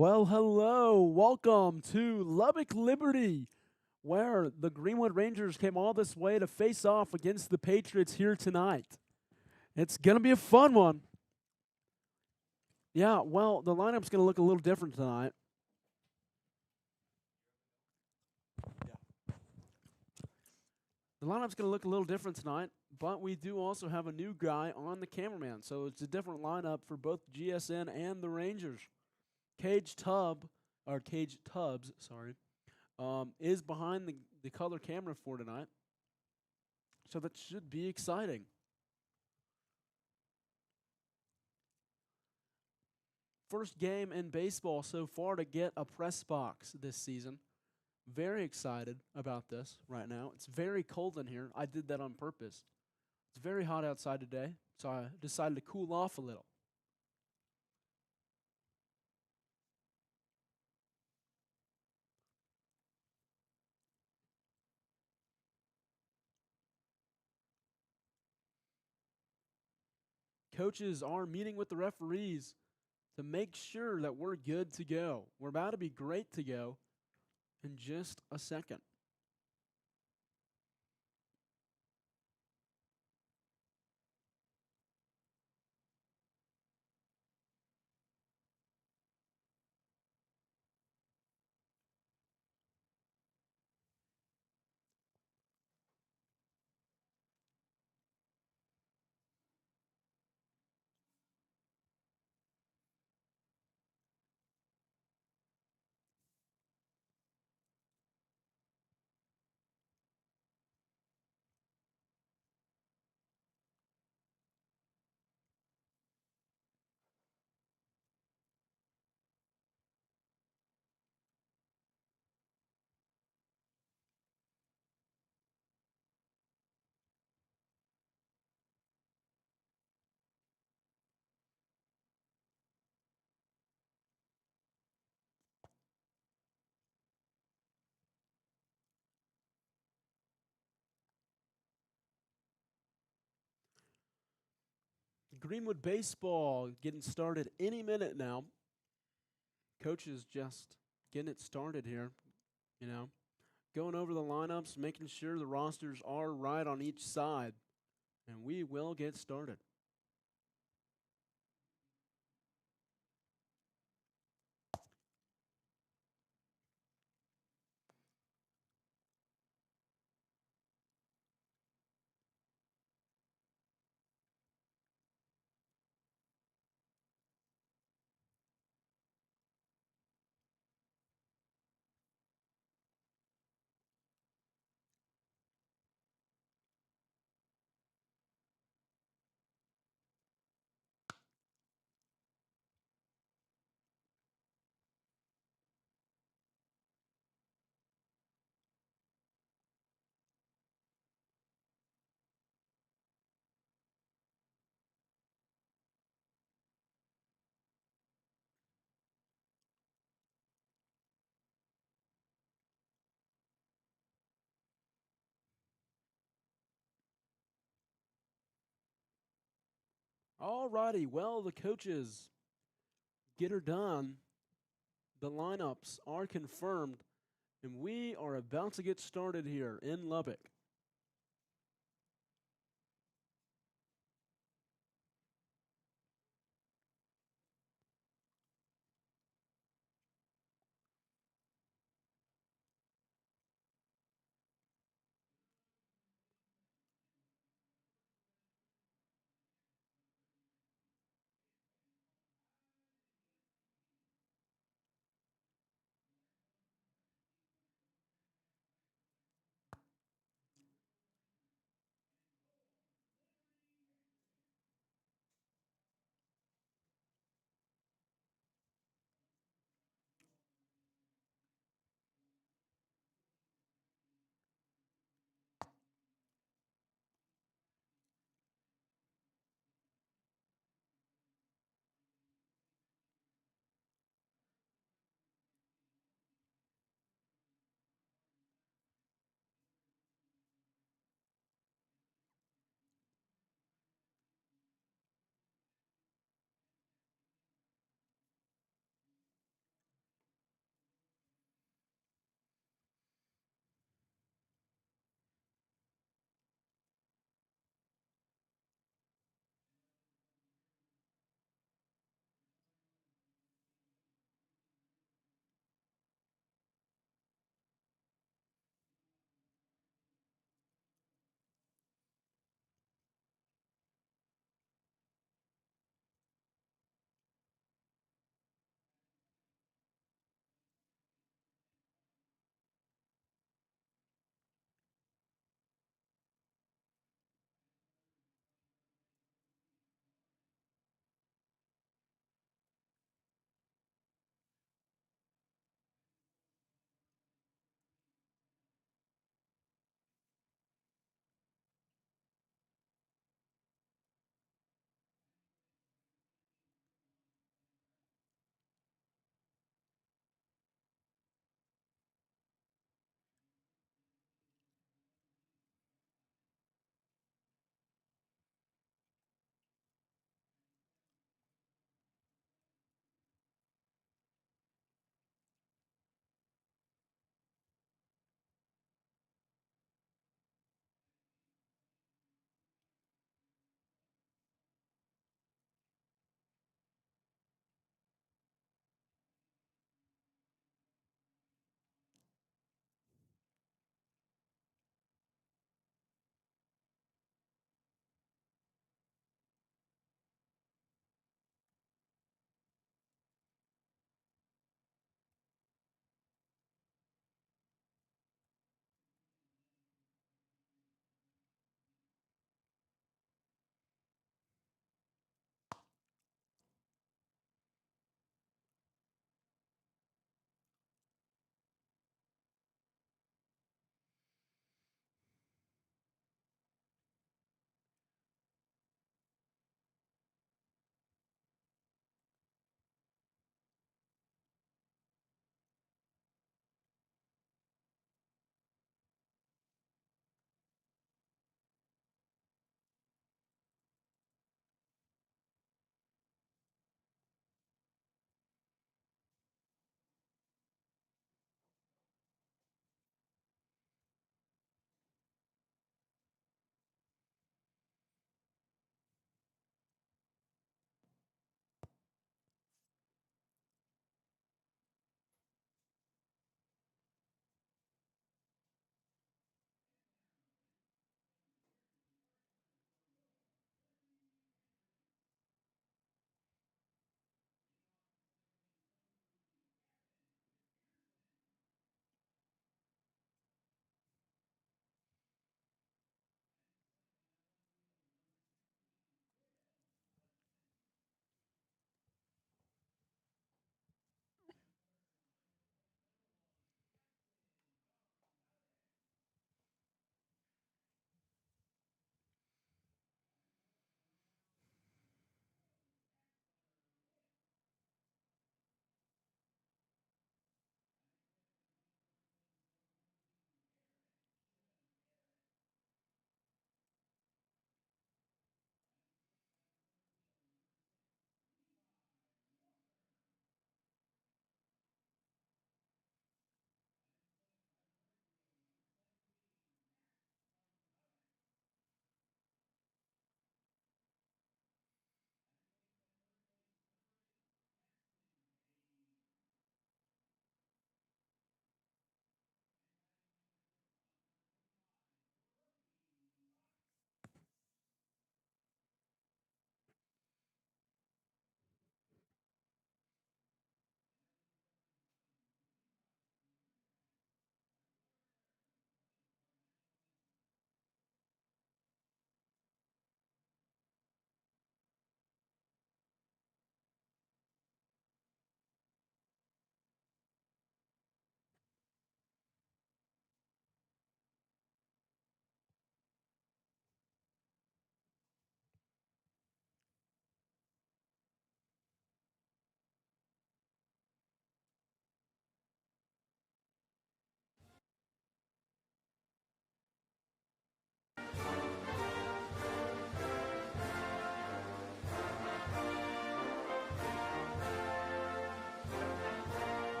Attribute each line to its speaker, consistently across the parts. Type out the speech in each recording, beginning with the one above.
Speaker 1: Well, hello. Welcome to Lubbock Liberty, where the Greenwood Rangers came all this way to face off against the Patriots here tonight. It's going to be a fun one. Yeah, well, the lineup's going to look a little different tonight. The lineup's going to look a little different tonight, but we do also have a new guy on the cameraman, so it's a different lineup for both GSN and the Rangers. Cage Tubbs, sorry, is behind the color camera for tonight. So that should be exciting. First game in baseball so far to get a press box this season. Very excited about this right now. It's very cold in here. I did that on purpose. It's very hot outside today, so I decided to cool off a little. Coaches are meeting with the referees to make sure that we're good to go. We're about to be great to go in just a second. Greenwood baseball getting started any minute now. Coaches just getting it started here, you know, going over the lineups, making sure the rosters are right on each side, and we will get started. Alrighty, well, the coaches get her done. The lineups are confirmed, and we are about to get started here in Lubbock.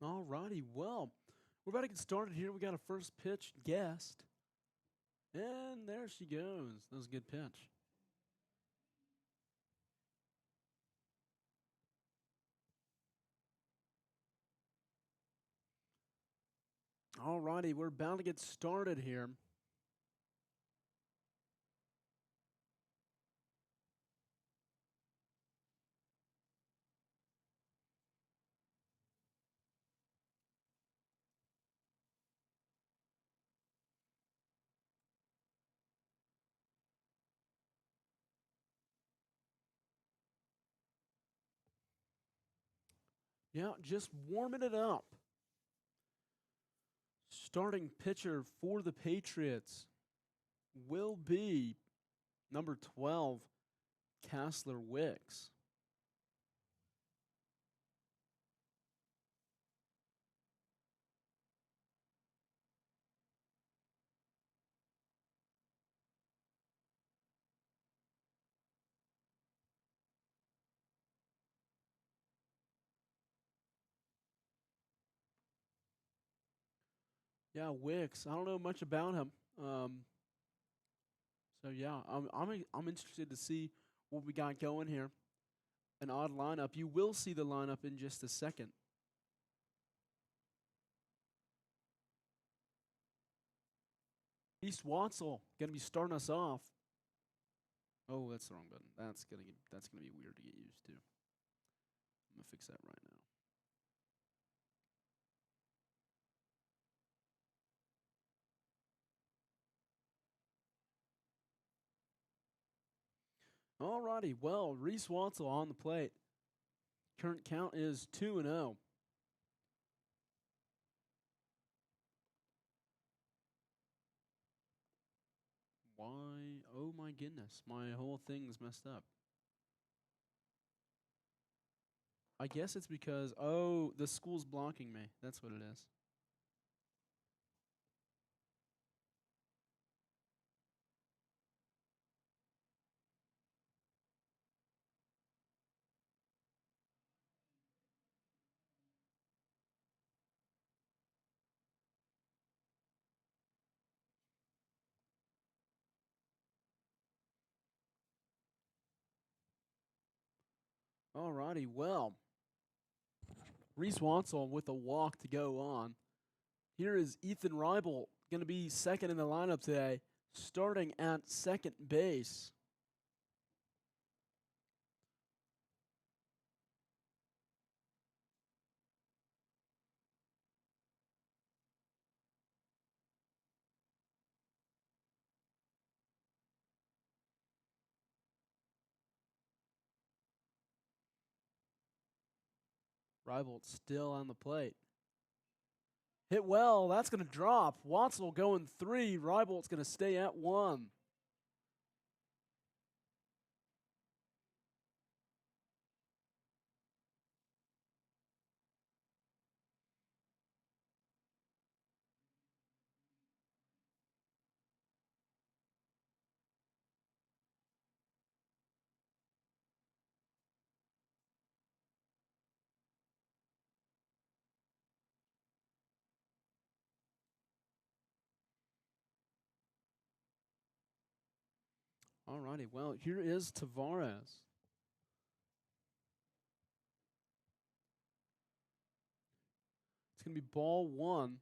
Speaker 1: All righty. Well, we're about to get started here. We got a first pitch guest. And there she goes. That was a good pitch. All righty. We're about to get started here. Yeah, just warming it up. Starting pitcher for the Patriots will be number 12, Castler Wicks. Yeah, Wicks. I don't know much about him. So yeah, I'm interested to see what we got going here. An odd lineup. You will see the lineup in just a second. East Watzel gonna be starting us off. Oh, that's the wrong button. That's gonna be weird to get used to. I'm gonna fix that right now. Alrighty, well, Reese Watzel on the plate. Current count is 2-0. Why? Oh my goodness, my whole thing's messed up. I guess it's because the school's blocking me. That's what it is. Alrighty, well, Reese Watzel with a walk to go on. Here is Ethan Reibel going to be second in the lineup today, starting at second base. Reibel still on the plate. Hit well. That's going to drop. Watzel going 3. Reibel's going to stay at 1. Alrighty, well, here is Tavares. It's going to be ball 1.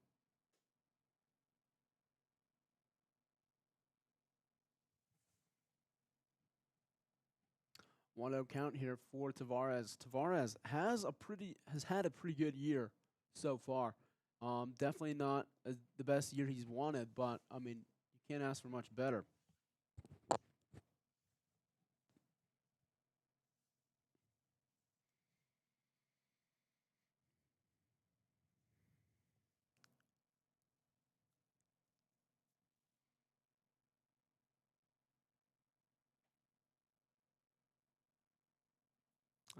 Speaker 1: 1-0 count here for Tavares. Tavares has had a pretty good year so far. Definitely not the best year he's wanted, but I mean, you can't ask for much better.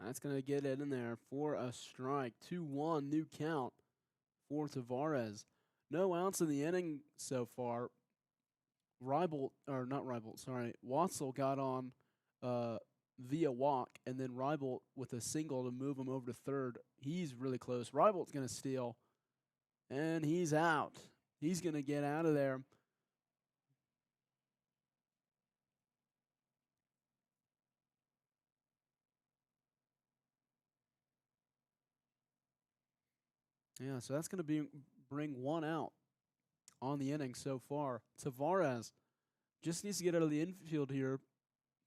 Speaker 1: That's going to get it in there for a strike. 2-1, new count for Tavares. No outs in the inning so far. Watzel got on via walk, and then Reibold with a single to move him over to third. He's really close. Reibold's going to steal, and he's out. He's going to get out of there. Yeah, so that's going to bring one out on the inning so far. Tavares just needs to get out of the infield here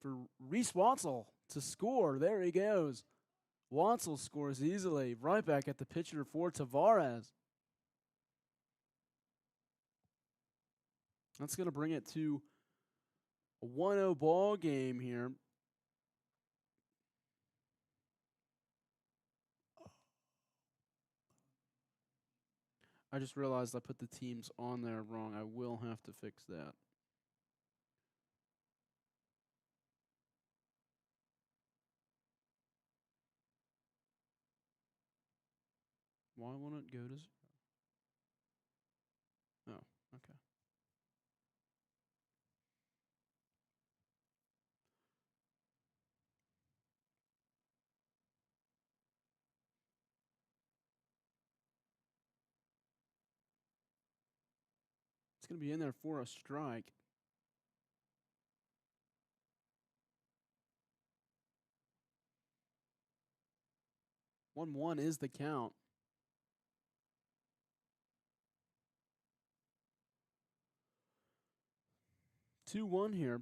Speaker 1: for Reese Watzel to score. There he goes. Watzel scores easily. Right back at the pitcher for Tavares. That's going to bring it to a 1-0 ball game here. I just realized I put the teams on there wrong. I will have to fix that. Why won't it go to 0? Oh, okay. It's going to be in there for a strike. 1-1 is the count. 2-1 here.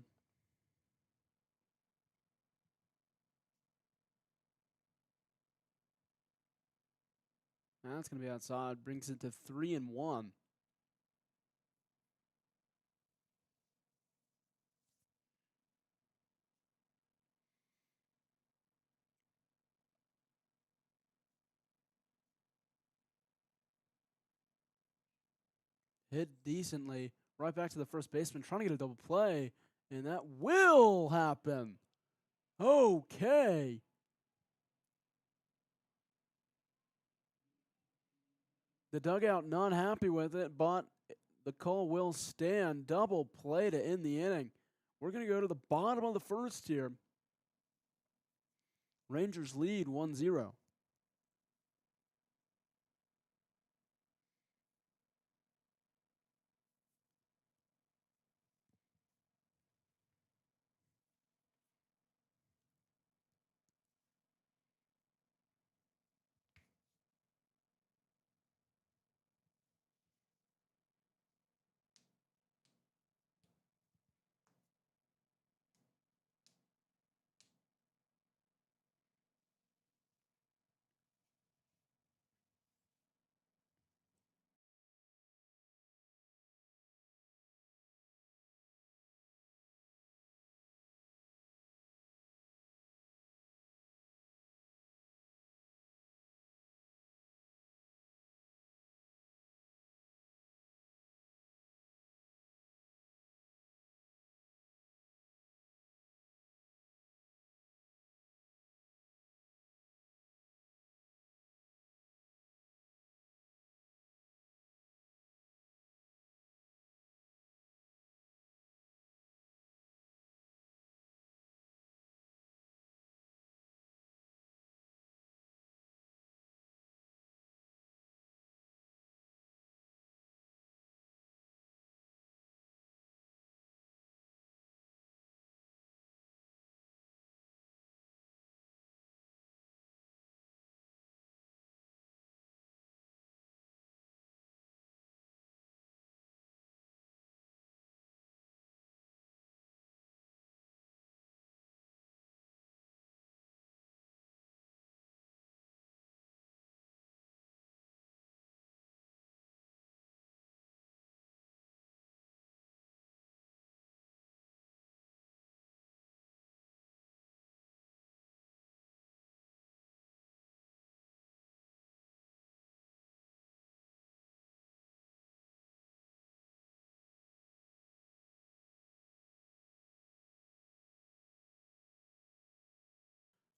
Speaker 1: That's going to be outside. Brings it to 3-1. Hit decently. Right back to the first baseman, trying to get a double play. And that will happen. Okay. The dugout not happy with it, but the call will stand. Double play to end the inning. We're going to go to the bottom of the first here. Rangers lead 1-0.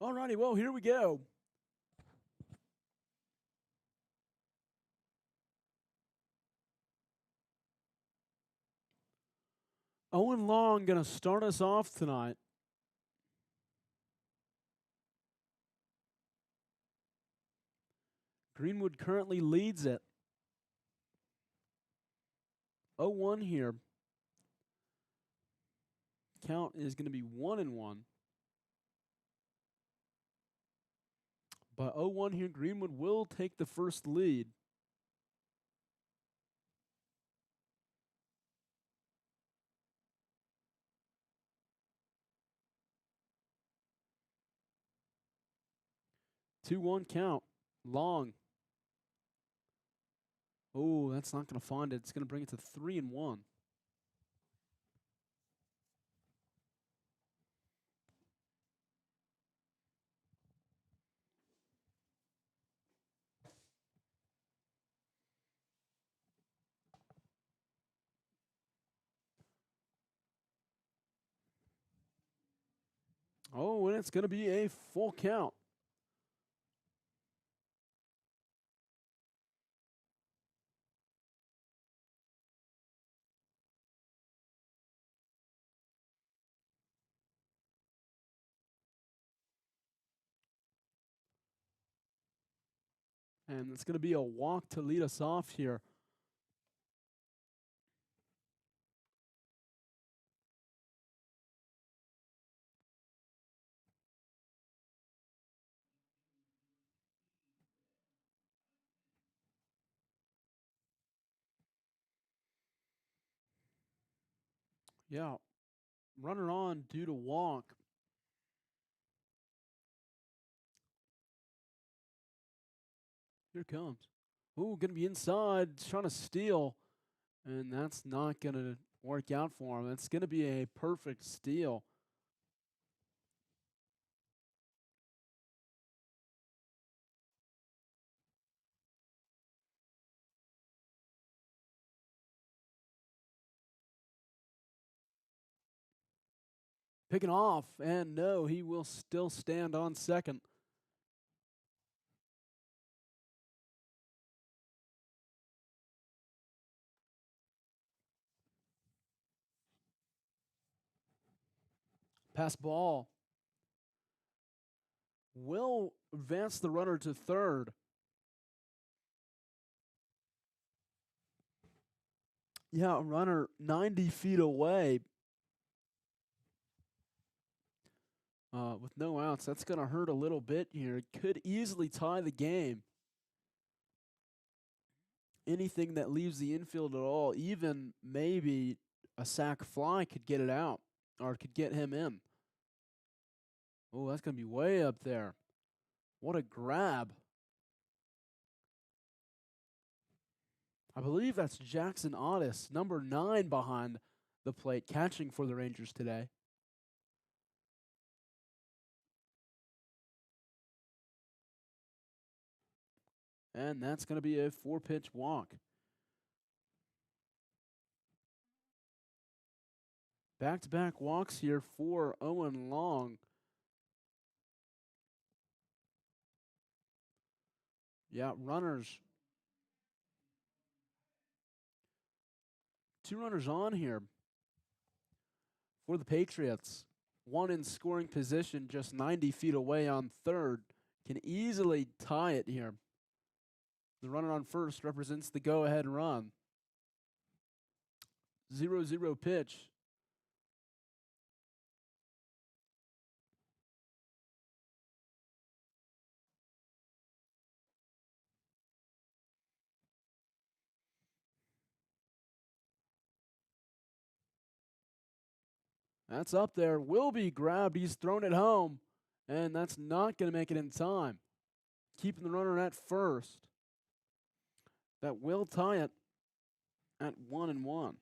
Speaker 1: Alrighty, well, here we go. Owen Long going to start us off tonight. Greenwood currently leads it. 0-1 here. Count is going to be 1-1. But 0-1 here, Greenwood will take the first lead. Two-one count. Long. Oh, that's not going to find it. It's going to bring it to 3-1. Oh, and it's going to be a full count. And it's going to be a walk to lead us off here. Yeah, runner on due to walk. Here it comes. Ooh, going to be inside, trying to steal. And that's not going to work out for him. It's going to be a perfect steal. Picking off, and no, he will still stand on second. Pass ball. Will advance the runner to third. Yeah, runner 90 feet away. With no outs, that's going to hurt a little bit here. It could easily tie the game. Anything that leaves the infield at all, even maybe a sac fly could get it out or could get him in. Oh, that's going to be way up there. What a grab. I believe that's Jackson Otis, number 9 behind the plate, catching for the Rangers today. And that's going to be a 4-pitch walk. Back-to-back walks here for Owen Long. Yeah, runners. 2 runners on here for the Patriots. 1 in scoring position, just 90 feet away on third. Can easily tie it here. The runner on first represents the go-ahead run. 0-0 pitch. That's up there. Will be grabbed. He's thrown it home. And that's not going to make it in time. Keeping the runner at first. That will tie it at 1-1.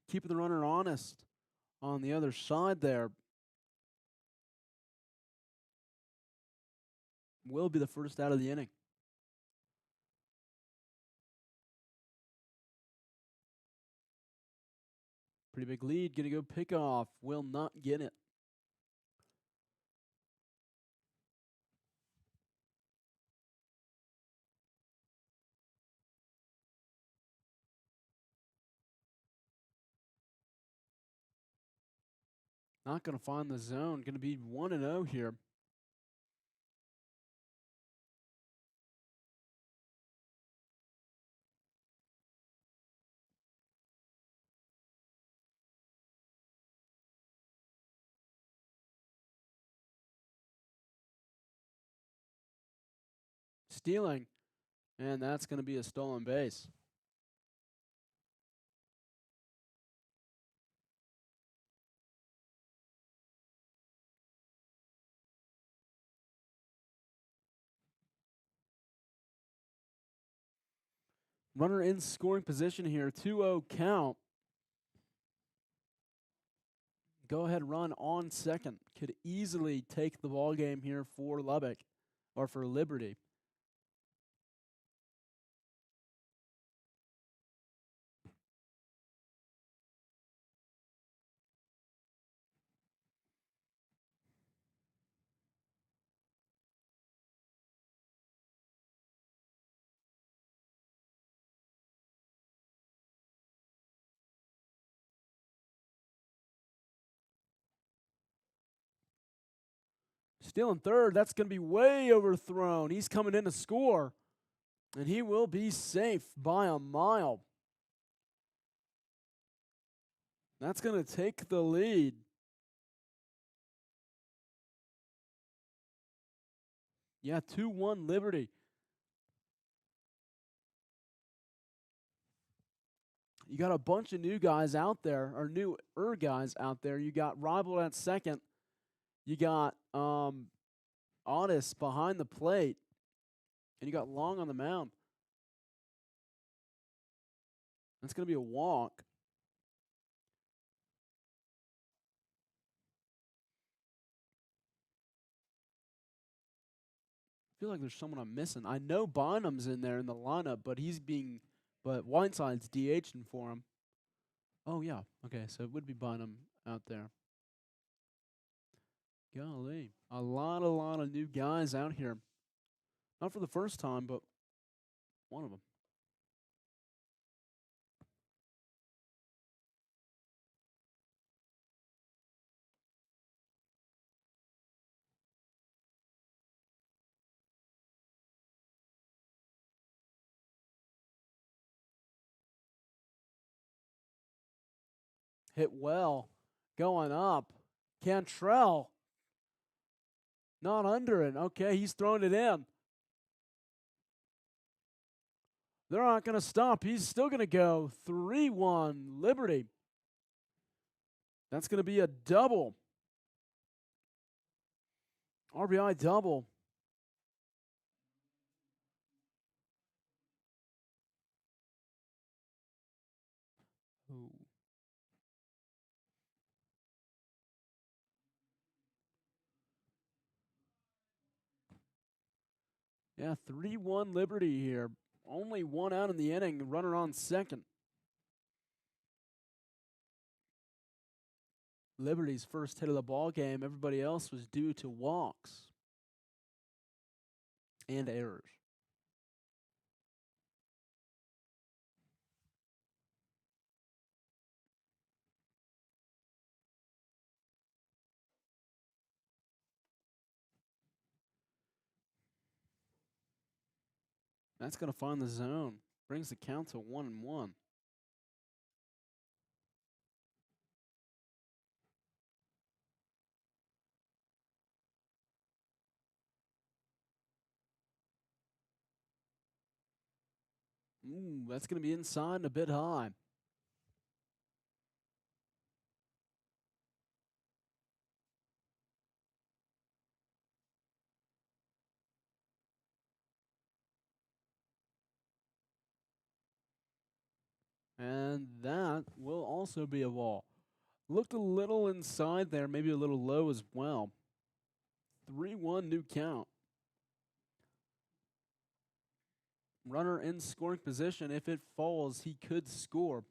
Speaker 1: Keeping the runner honest on the other side there. Will be the first out of the inning. Pretty big lead. Going to go pick off. Will not get it. Not going to find the zone. Going to be 1-0 here. Stealing. And that's going to be a stolen base. Runner in scoring position here. 2-0 count. Go ahead run on second. Could easily take the ball game here for Lubbock or for Liberty. Still in third. That's going to be way overthrown. He's coming in to score. And he will be safe by a mile. That's going to take the lead. Yeah, 2-1 Liberty. You got a bunch of new guys out there, or newer guys out there. You got Rival at second. You got Otis behind the plate. And you got Long on the mound. That's going to be a walk. I feel like there's someone I'm missing. I know Bynum's in there in the lineup, but Whiteside's DHing for him. Oh, yeah. Okay, so it would be Bynum out there. Golly. A lot of new guys out here. Not for the first time, but one of them. Hit well. Going up. Cantrell. Not under it. Okay, he's throwing it in. They're not going to stop. He's still going to go 3-1 Liberty. That's going to be a double. RBI double. Ooh. Yeah, 3-1 Liberty here. Only one out in the inning, runner on second. Liberty's first hit of the ball game. Everybody else was due to walks and errors. That's going to find the zone. Brings the count to 1-1. Ooh, that's going to be inside and a bit high. And that will also be a ball. Looked a little inside there, maybe a little low as well. 3-1 new count. Runner in scoring position. If it falls, he could score.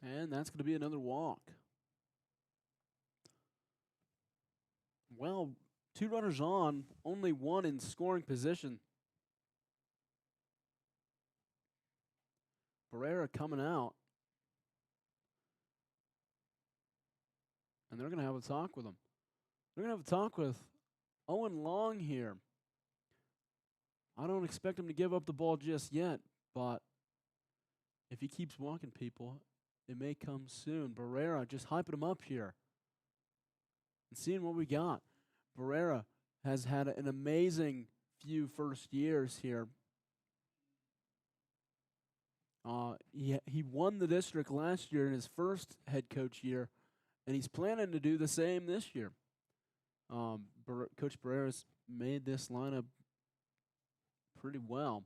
Speaker 1: And that's going to be another walk. Well, 2 runners on, only 1 in scoring position. Barrera coming out. And they're going to have a talk with him. They're going to have a talk with Owen Long here. I don't expect him to give up the ball just yet, but if he keeps walking people, it may come soon. Barrera just hyping him up here and seeing what we got. Barrera has had an amazing few first years here. He won the district last year in his first head coach year, and he's planning to do the same this year. Coach Barrera's made this lineup pretty well.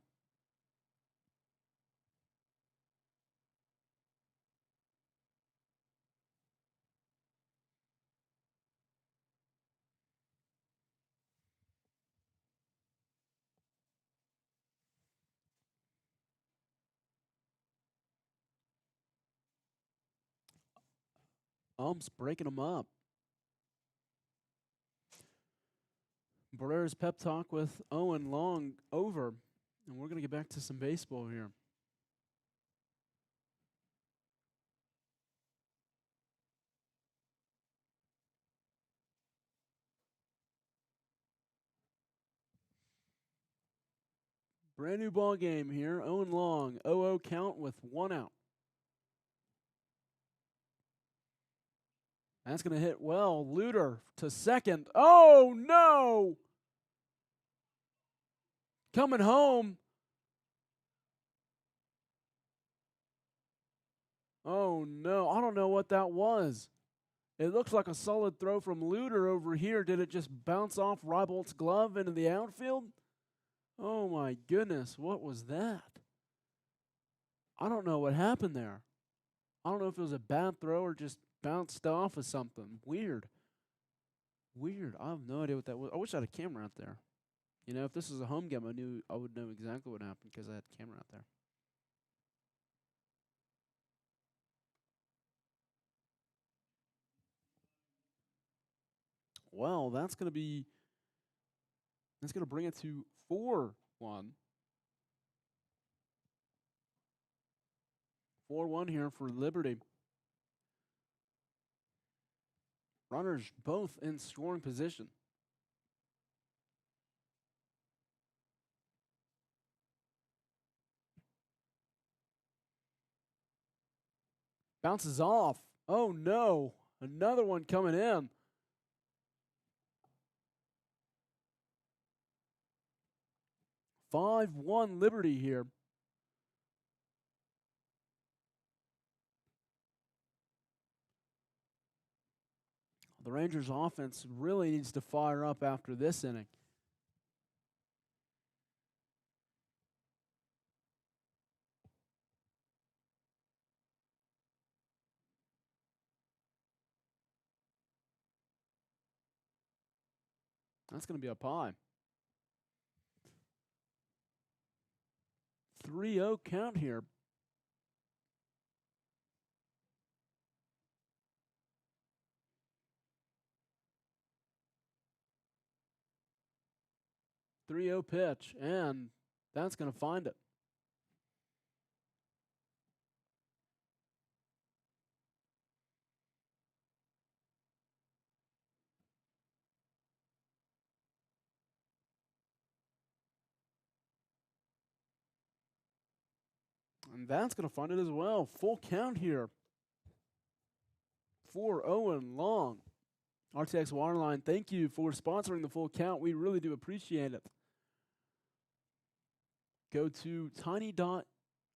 Speaker 1: Ump's breaking them up. Barrera's pep talk with Owen Long over, and we're going to get back to some baseball here. Brand new ball game here. Owen Long, 0-0 count with 1 out. That's going to hit well. Luter to second. Oh, no! Coming home. Oh, no. I don't know what that was. It looks like a solid throw from Luter over here. Did it just bounce off Rybolt's glove into the outfield? Oh, my goodness. What was that? I don't know what happened there. I don't know if it was a bad throw or just bounced off of something. Weird. I have no idea what that was. I wish I had a camera out there. You know, if this was a home game, I would know exactly what happened because I had a camera out there. Well, that's going to bring it to 4-1. 4-1 here for Liberty. Runners both in scoring position. Bounces off. Oh, no. Another one coming in. "5-1 Liberty here. The Rangers offense really needs to fire up after this inning. That's going to be up high. 3-0 count here. "3-0 pitch, and that's going to find it. And that's going to find it as well. Full count here for Owen Long. RTX Waterline, thank you for sponsoring the full count. We really do appreciate it. Go to tiny dot,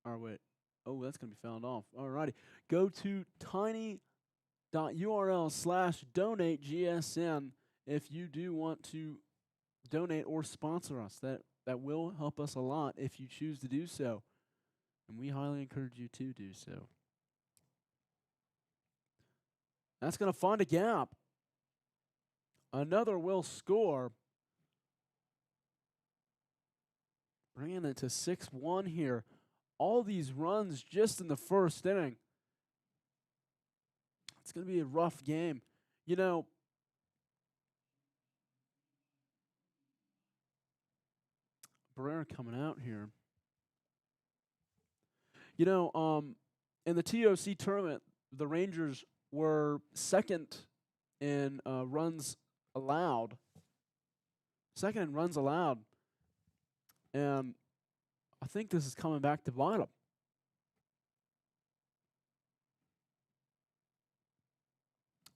Speaker 1: or wait, oh, that's going to be found off. Alrighty. Go to tiny.url/donate GSN if you do want to donate or sponsor us. That will help us a lot if you choose to do so. And we highly encourage you to do so. That's going to find a gap. Another will score. Bringing it to 6-1 here. All these runs just in the first inning. It's going to be a rough game. You know, Barrera coming out here. You know, in the TOC tournament, the Rangers were second in runs allowed. Second in runs allowed. And I think this is coming back to bite them.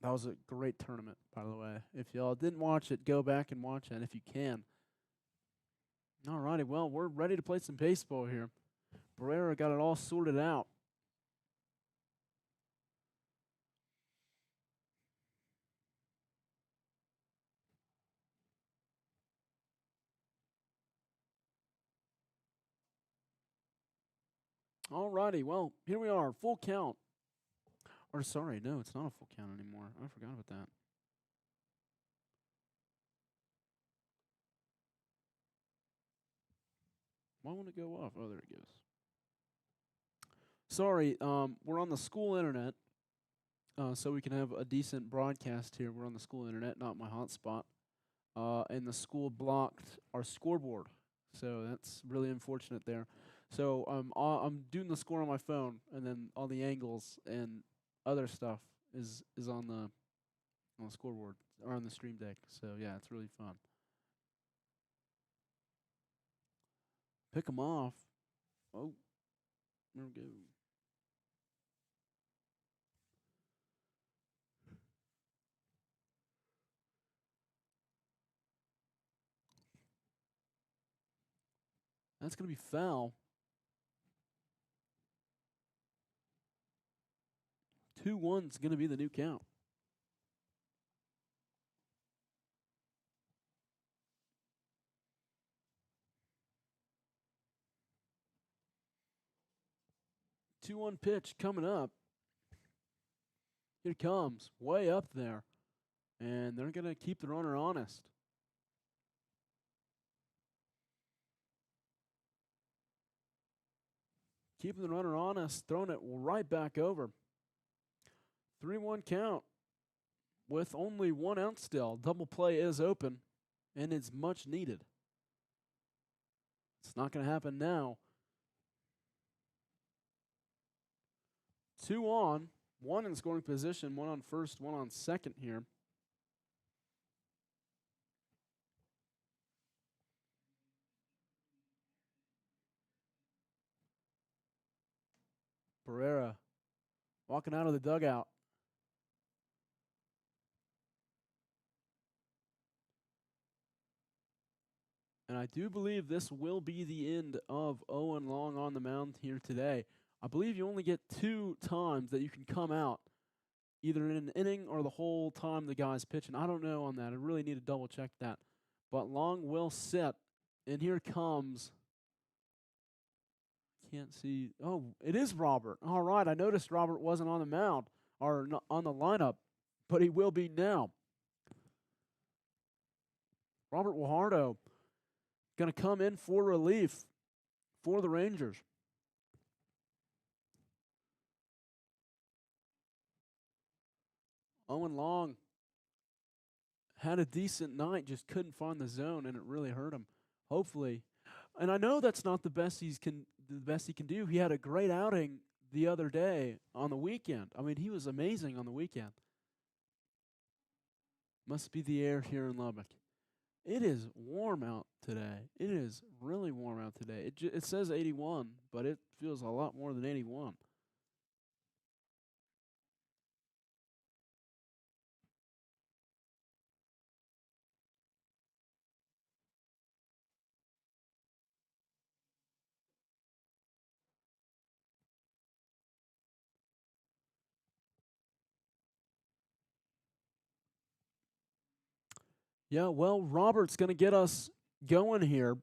Speaker 1: That was a great tournament, by the way. If y'all didn't watch it, go back and watch it if you can. All righty, well, we're ready to play some baseball here. Barrera got it all sorted out. All righty, well, here we are, full count. Or sorry, no, it's not a full count anymore. I forgot about that. Why won't it go off? Oh, there it goes. Sorry, we're on the school internet, so we can have a decent broadcast here. We're on the school internet, not my hotspot. And the school blocked our scoreboard, so that's really unfortunate there. So I'm doing the score on my phone, and then all the angles and other stuff is on the scoreboard or on the stream deck. So yeah, it's really fun. Pick 'em off. Oh, there we go. That's gonna be foul. 2-1's gonna be the new count. Two-one pitch coming up. Here it comes, way up there, and they're gonna keep the runner honest. Keeping the runner honest, throwing it right back over. 3-1 count with only 1 out still. Double play is open, and it's much needed. It's not going to happen now. 2 on, 1 in scoring position, 1 on first, 1 on second here. Barrera walking out of the dugout. And I do believe this will be the end of Owen Long on the mound here today. I believe you only get 2 times that you can come out, either in an inning or the whole time the guy's pitching. I don't know on that. I really need to double check that. But Long will sit, and here comes. Can't see. Oh, it is Robert. All right, I noticed Robert wasn't on the mound or on the lineup, but he will be now. Robert Guajardo going to come in for relief for the Rangers. Owen Long had a decent night, just couldn't find the zone, and it really hurt him. Hopefully, and I know that's not the best he can do. He had a great outing the other day on the weekend. I mean, he was amazing on the weekend. Must be the air here in Lubbock. It is warm out today. It is really warm out today. It says 81, but it feels a lot more than 81. Yeah, well, Robert's going to get us going here.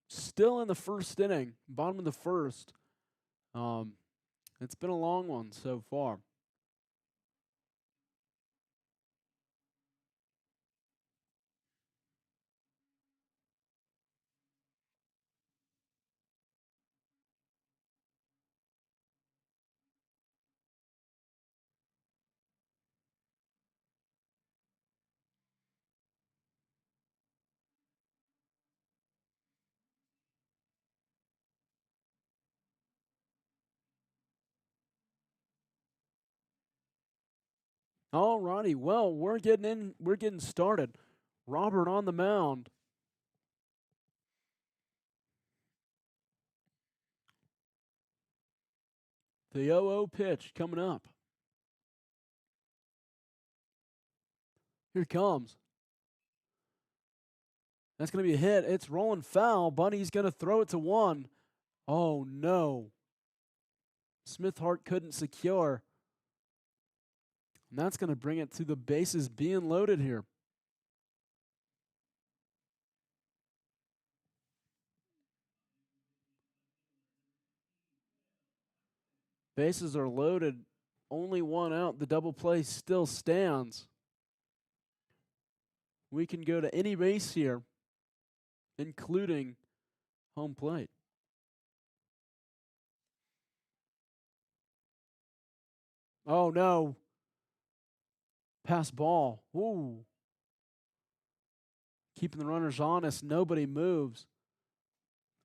Speaker 1: Still in the first inning, bottom of the first. Um, it's been a long one so far. All righty. Well, we're getting in. We're getting started. Robert on the mound. The 0-0 pitch coming up. Here it comes. That's going to be a hit. It's rolling foul. Bunny's going to throw it to one. Oh, no. Smith Hart couldn't secure. And that's going to bring it to the bases being loaded here. Bases are loaded. Only one out. The double play still stands. We can go to any base here, including home plate. Oh, no. Pass ball. Ooh. Keeping the runners honest. Nobody moves.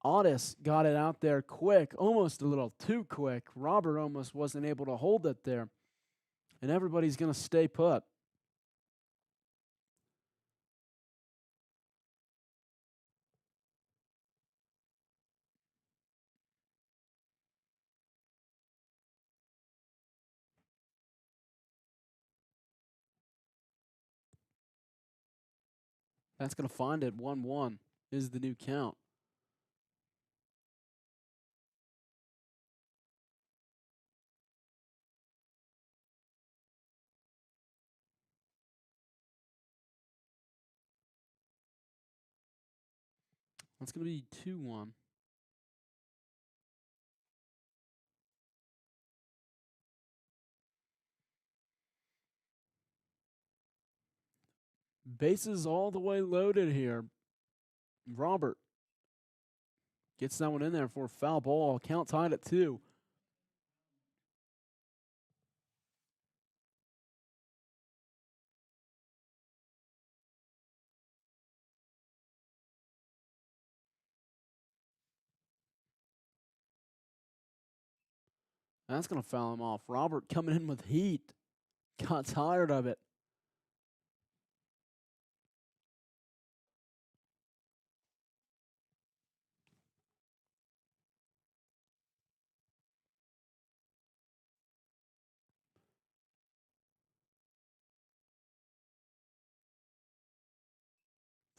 Speaker 1: Otis got it out there quick, almost a little too quick. Robert almost wasn't able to hold it there. And everybody's going to stay put. That's going to find it. 1-1 is the new count. That's going to be 2-1. Bases all the way loaded here. Robert gets that one in there for a foul ball. Count tied at 2. That's going to foul him off. Robert coming in with heat. Got tired of it.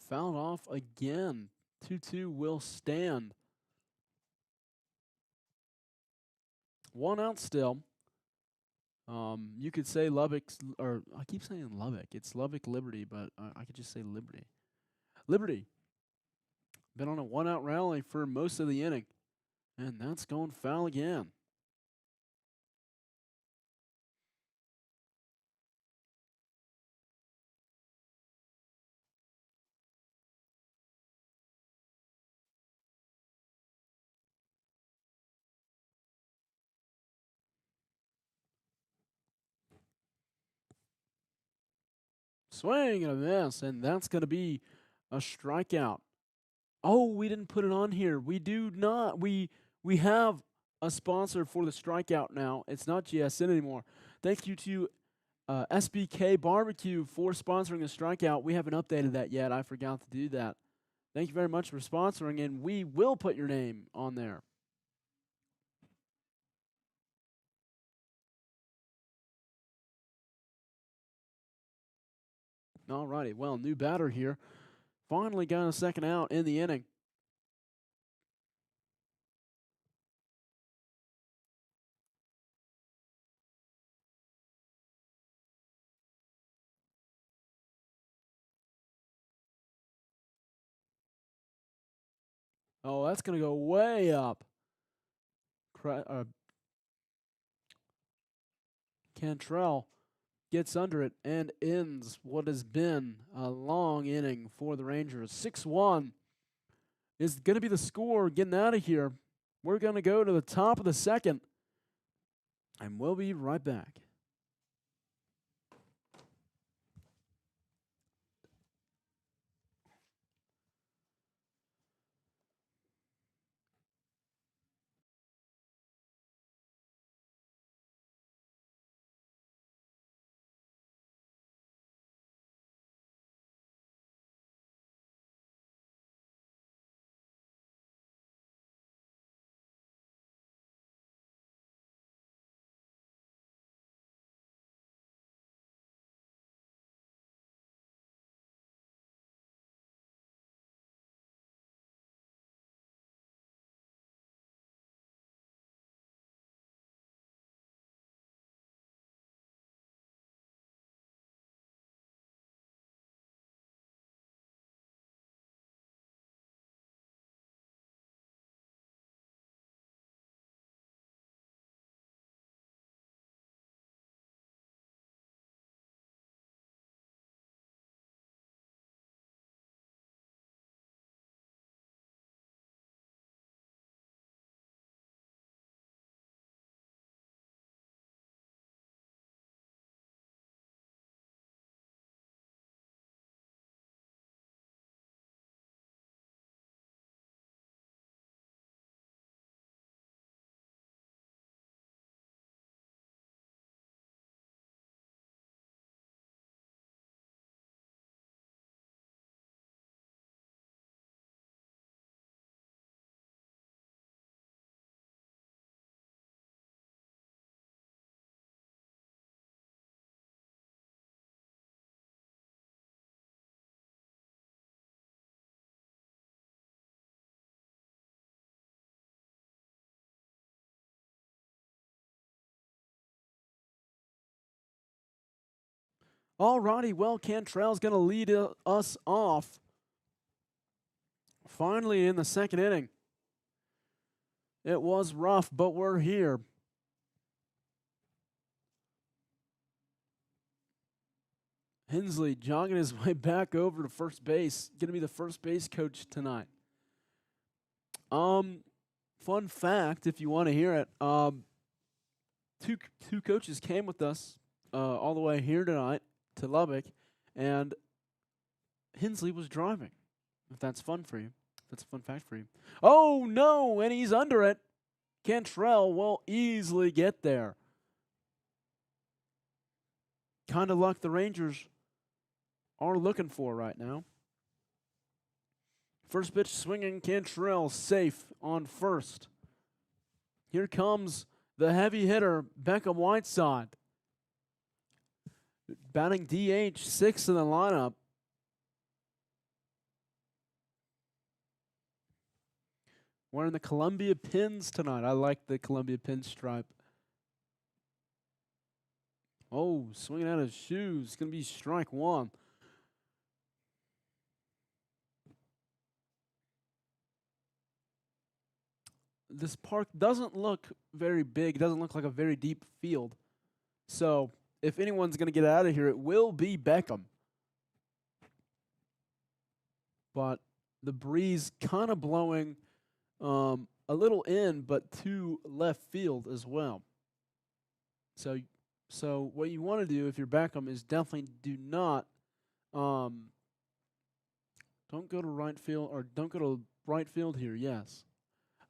Speaker 1: Fouled off again. 2-2 will stand. 1 out still. You could say Lubbock's, or I keep saying Lubbock. It's Lubbock Liberty, but I could just say Liberty. Liberty been on a 1-out rally for most of the inning, and that's going foul again. Swing and a miss, and that's going to be a strikeout. Oh, we didn't put it on here. We do not. We have a sponsor for the strikeout now. It's not GSN anymore. Thank you to SBK Barbecue for sponsoring the strikeout. We haven't updated that yet. I forgot to do that. Thank you very much for sponsoring, and we will put your name on there. All righty. Well, new batter here. Finally got a second out in the inning. Oh, that's going to go way up. Cantrell gets under it and ends what has been a long inning for the Rangers. 6-1 is going to be the score getting out of here. We're going to go to the top of the second, and we'll be right back. Alrighty, well, Cantrell's going to lead us off. Finally, in the second inning. It was rough, but we're here. Hensley jogging his way back over to first base. Going to be the first base coach tonight. Fun fact, if you want to hear it, two coaches came with us all the way here tonight to Lubbock, and Hensley was driving. If that's fun for you, that's a fun fact for you. Oh no, and he's under it. Cantrell will easily get there. Kind of luck the Rangers are looking for right now. First pitch swinging, Cantrell safe on first. Here comes the heavy hitter, Beckham Whiteside. Batting DH, 6th in the lineup. Wearing the Columbia pins tonight. I like the Columbia pinstripe. Oh, swinging out his shoes. It's going to be strike one. This park doesn't look very big. It doesn't look like a very deep field. So if anyone's going to get out of here, it will be Beckham. But the breeze kind of blowing a little in, but to left field as well. So what you want to do if you're Beckham is definitely do not don't go to right field, or don't go to right field here. Yes,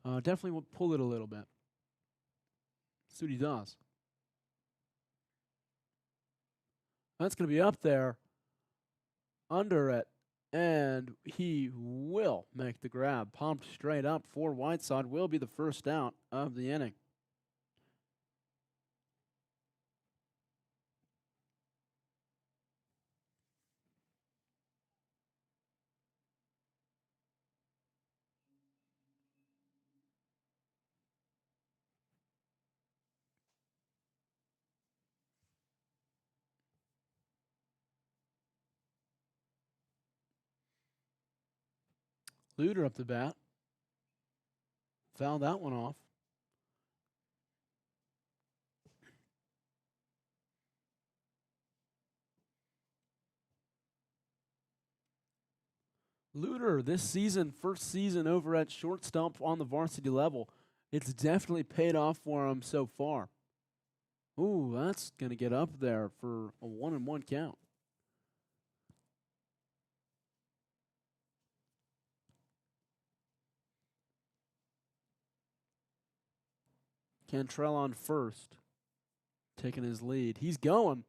Speaker 1: definitely will pull it a little bit. See what he does. That's going to be up there, under it, and he will make the grab. Pumped straight up for Whiteside. Will be the first out of the inning. Luter up the bat. Fouled that one off. Luter, this season, first season over at shortstop on the varsity level. It's definitely paid off for him so far. Ooh, that's going to get up there for a 1-1 count. Cantrell on first, taking his lead. He's going.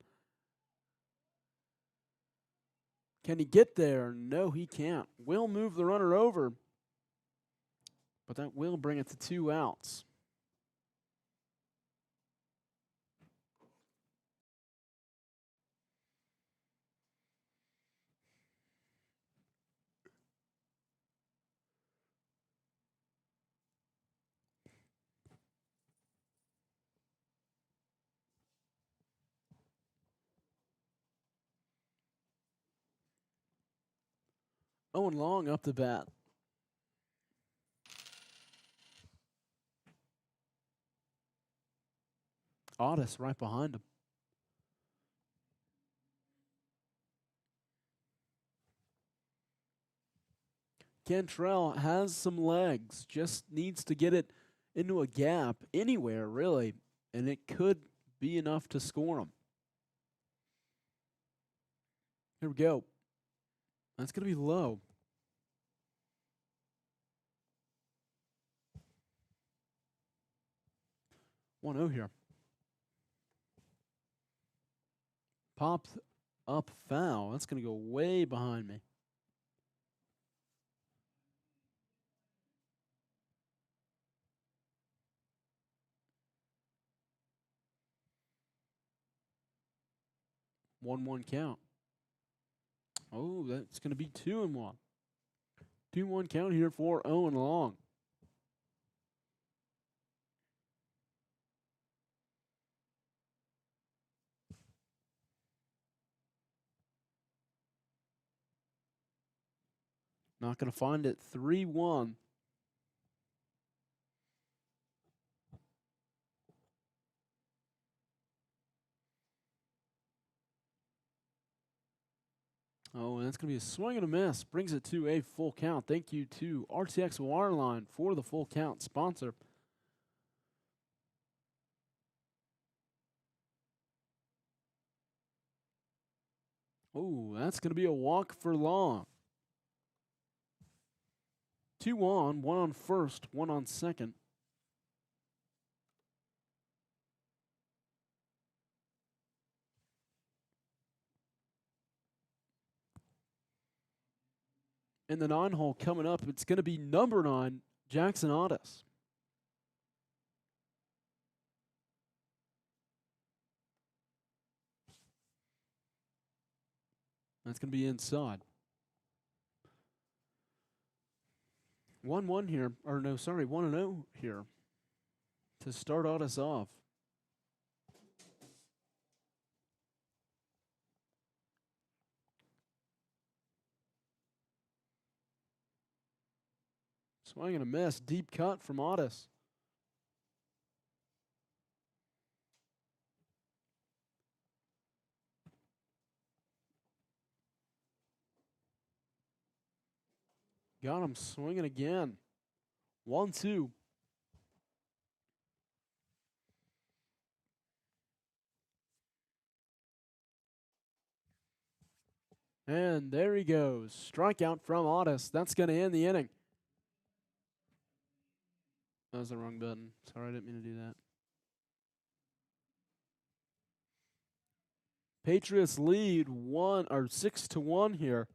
Speaker 1: Can he get there? No, he can't. Will move the runner over, but that will bring it to 2 outs. Owen Long up the bat. Otis right behind him. Cantrell has some legs, just needs to get it into a gap anywhere, really, and it could be enough to score him. Here we go. That's going to be low. 1-0 here. Popped up foul. That's going to go way behind me. One count. Oh, that's going to be 2-1. 2-1 count here for Owen Long. Not going to find it. 3-1. Oh, and that's going to be a swing and a miss. Brings it to a full count. Thank you to RTX Wireline for the full count sponsor. Oh, that's going to be a walk for long. 2 on, 1 on first, 1 on second. In the 9 hole coming up, it's going to be number 9, Jackson Otis. That's going to be inside. 1-1 here, or no, sorry, 1-0 here to start Otis off. Swing and a miss, deep cut from Otis. Got him swinging again. 1-2. And there he goes. Strikeout from Otis. That's going to end the inning. That was the wrong button. Sorry, I didn't mean to do that. Patriots lead 6-1 here.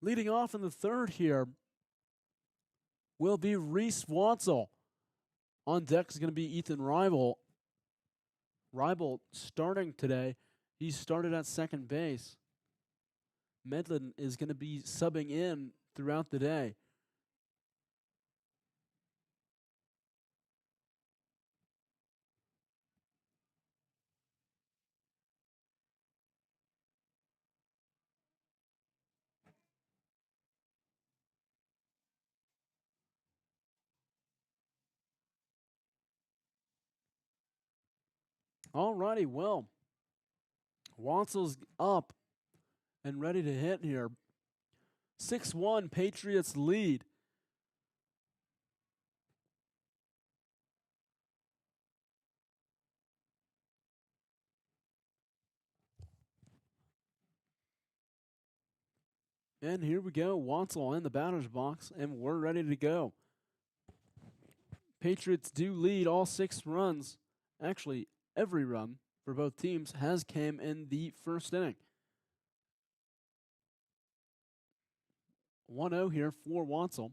Speaker 1: Leading off in the third here will be Reese Wansel. On deck is going to be Ethan Rival. Rival starting today. He started at second base. Medlin is going to be subbing in throughout the day. Alrighty, well, Wansel's up and ready to hit here. 6-1 Patriots lead. And here we go. Wansel in the batter's box, and we're ready to go. Patriots do lead all 6 runs. Actually, every run for both teams has came in the first inning. 1-0 here for Wansel.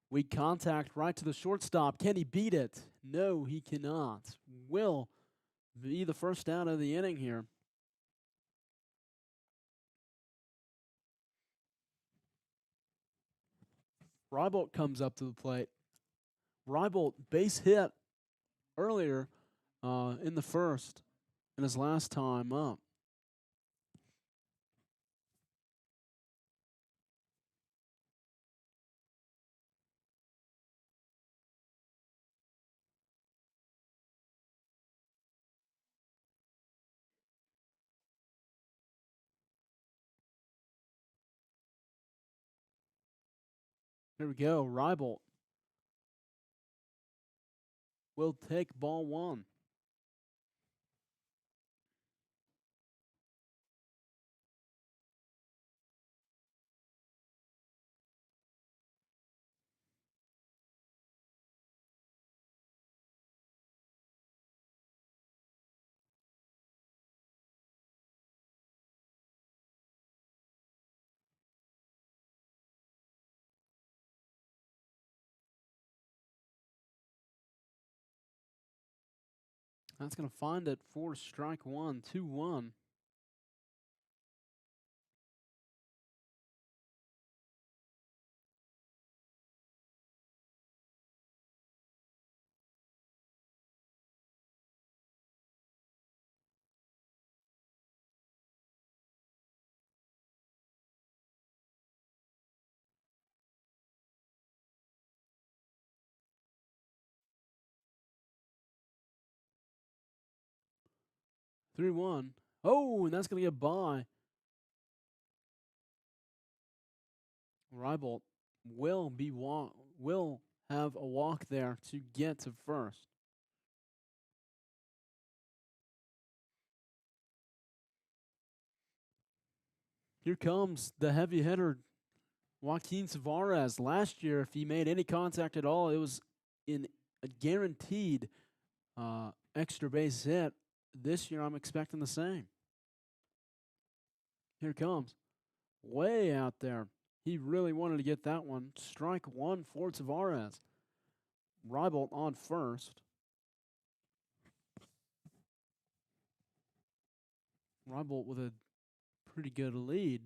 Speaker 1: We contact right to the shortstop. Can he beat it? No, he cannot. Will be the first out of the inning here. Rybolt comes up to the plate. Rybolt base hit earlier in the first in his last time up. Here we go. Rybolt will take ball 1. That's going to find it for strike 1, 2-1. Three one. Oh, and that's going to get by. Rybolt will have a walk there to get to first. Here comes the heavy hitter, Joaquin Tavares. Last year, if he made any contact at all, it was in a guaranteed extra base hit. This year, I'm expecting the same. Here comes. Way out there. He really wanted to get that one. Strike 1 for Tavares. Rybolt on first. Rybolt with a pretty good lead.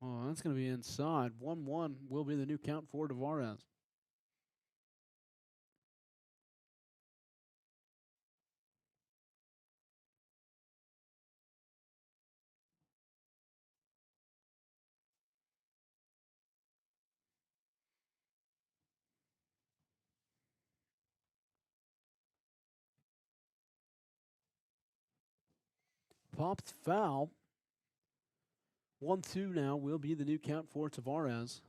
Speaker 1: Oh, that's going to be inside. 1-1 will be the new count for Tavares. Popped foul. 1-2 now will be the new count for Tavares.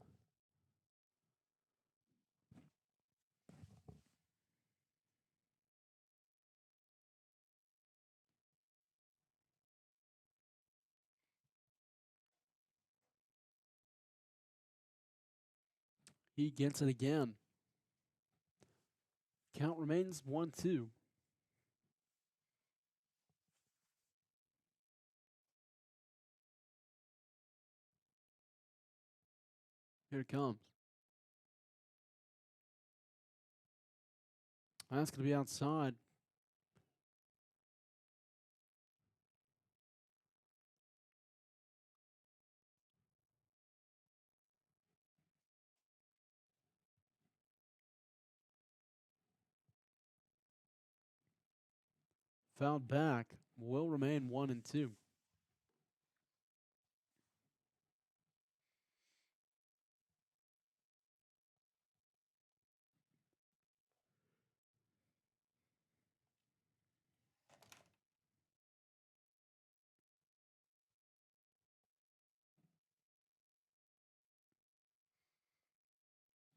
Speaker 1: He gets it again. Count remains 1-2. Here it comes. That's going to be outside. Fouled back. Will remain 1-2.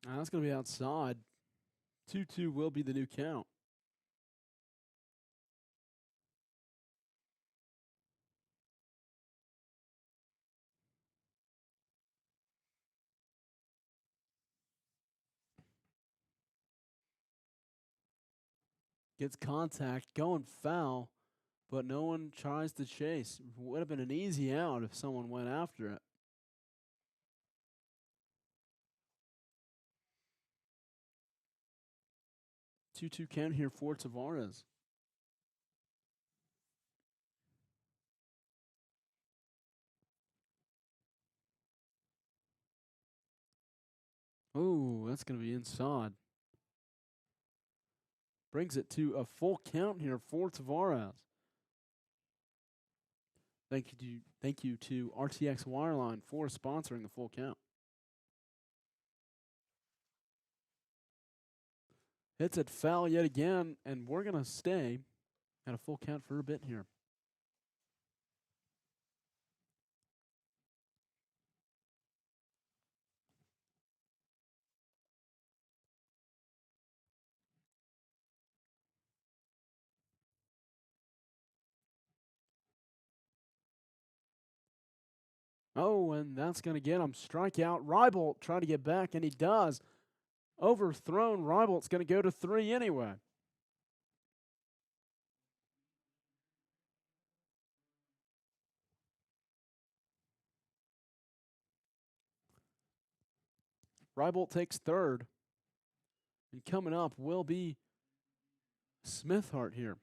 Speaker 1: That's going to be outside. 2-2 will be the new count. Gets contact, going foul, but no one tries to chase. Would have been an easy out if someone went after it. 2-2 count here for Tavares. Oh, that's going to be inside. Brings it to a full count here for Tavares. Thank you to RTX Wireline for sponsoring the full count. Hits it foul yet again, and we're going to stay at a full count for a bit here. Oh, and that's going to get him. Strikeout. Reibold trying to get back, and he does. Overthrown. Reibold's going to go to 3 anyway. Reibold takes third. And coming up will be Smithhart here.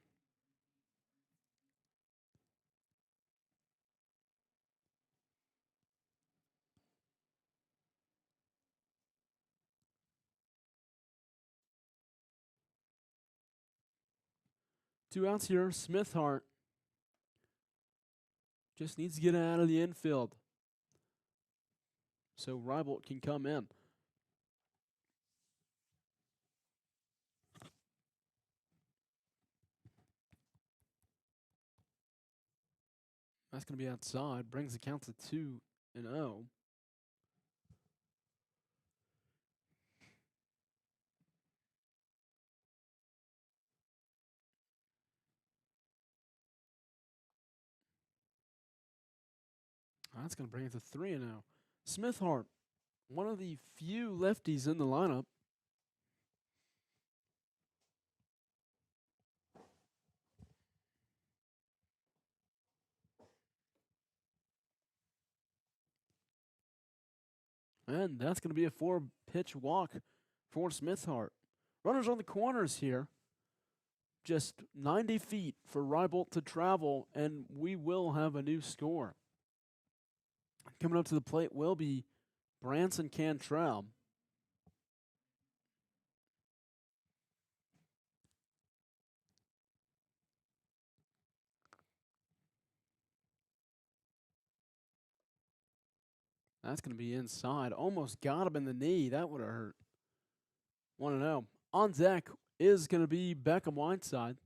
Speaker 1: Two outs here. Smithhart just needs to get out of the infield so Reibold can come in. That's going to be outside. Brings the count to 2-0. That's going to bring it to 3-0. Smithhart, one of the few lefties in the lineup. And that's going to be a 4-pitch walk for Smithhart. Runners on the corners here. Just 90 feet for Reibold to travel, and we will have a new score. Coming up to the plate will be Branson Cantrell. That's going to be inside. Almost got him in the knee. That would have hurt. 1-0. On deck is going to be Beckham Whiteside.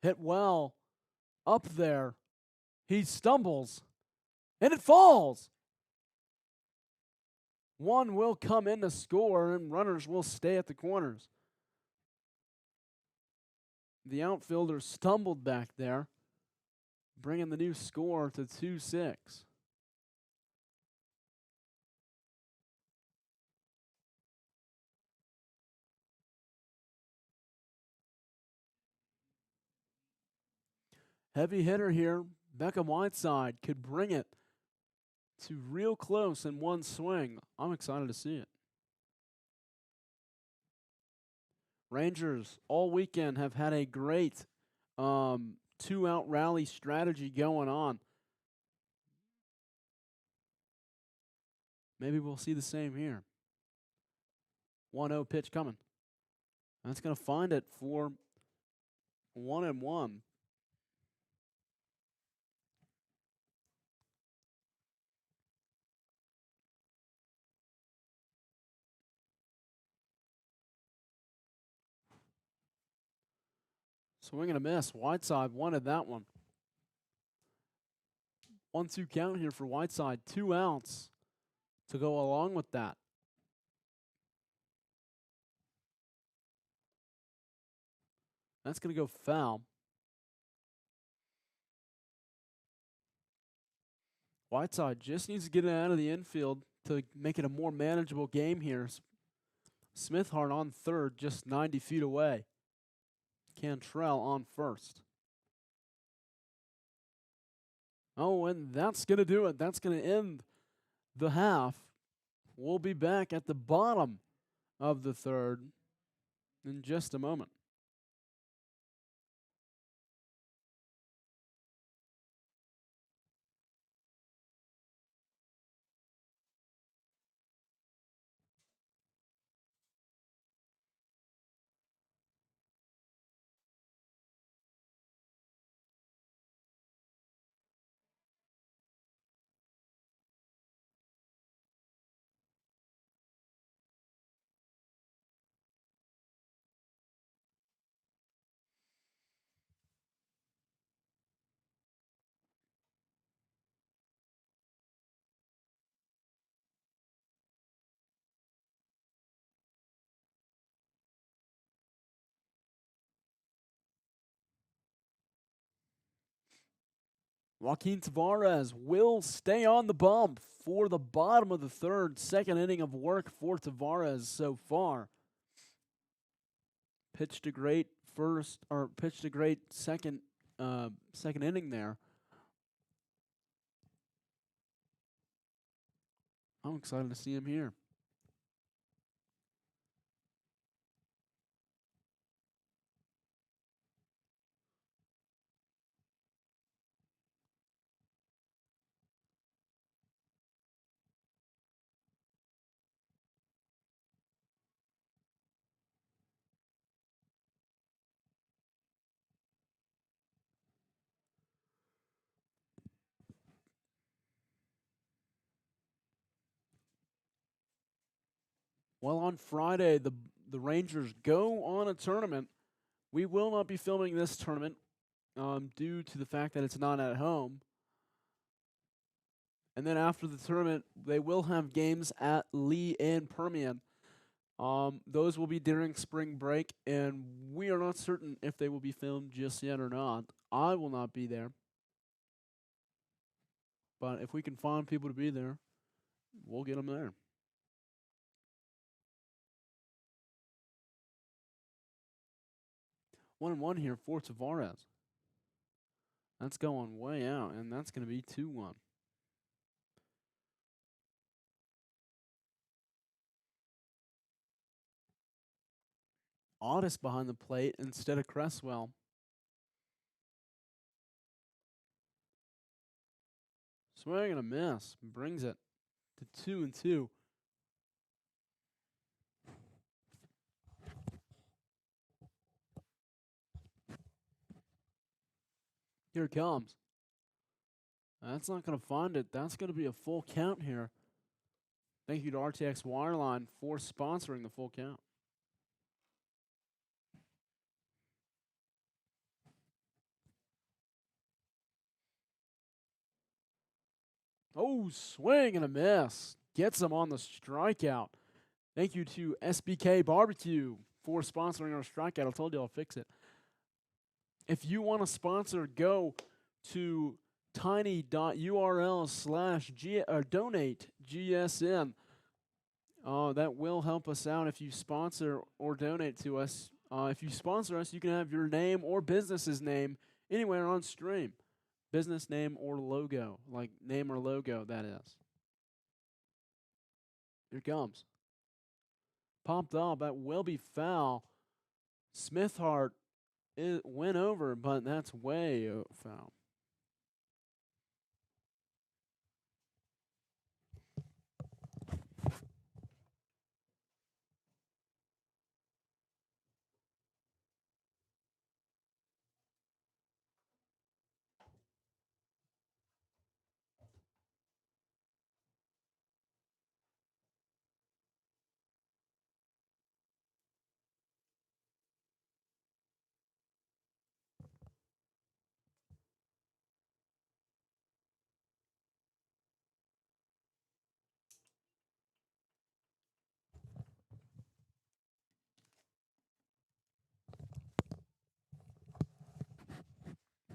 Speaker 1: Hit well. Up there. He stumbles. And it falls. One will come in to score, and runners will stay at the corners. The outfielder stumbled back there, bringing the new score to 2-6. Heavy hitter here. Beckham Whiteside could bring it to real close in one swing. I'm excited to see it. Rangers all weekend have had a great 2-out rally strategy going on. Maybe we'll see the same here. 1-0 pitch coming. That's going to find it for 1-1. Swing and a miss. Whiteside wanted that one. 1-2 count here for Whiteside. 2 outs to go along with that. That's going to go foul. Whiteside just needs to get it out of the infield to make it a more manageable game here. Smithhart on third, just 90 feet away. Cantrell on first. Oh, and that's going to do it. That's going to end the half. We'll be back at the bottom of the third in just a moment. Joaquin Tavares will stay on the bump for the bottom of the third. Second inning of work for Tavares so far. Pitched a great second inning there. I'm excited to see him here. Well, on Friday, the Rangers go on a tournament. We will not be filming this tournament due to the fact that it's not at home. And then after the tournament, they will have games at Lee and Permian. Those will be during spring break, and we are not certain if they will be filmed just yet or not. I will not be there. But if we can find people to be there, we'll get them there. 1-1 here for Tavares. That's going way out, and that's going to be 2-1. Otis behind the plate instead of Cresswell. Swing and a miss. Brings it to 2-2. Here it comes. That's not going to find it. That's going to be a full count here. Thank you to RTX Wireline for sponsoring the full count. Oh, swing and a miss. Gets him on the strikeout. Thank you to SBK Barbecue for sponsoring our strikeout. I told you I'll fix it. If you want to sponsor, go to tiny.url/G or donate GSM. That will help us out if you sponsor or donate to us. If you sponsor us, you can have your name or business's name anywhere on stream. Business name or logo, like name or logo, that is. Here it comes. Popped up. That will be foul. Smithhart went over, but that's way foul.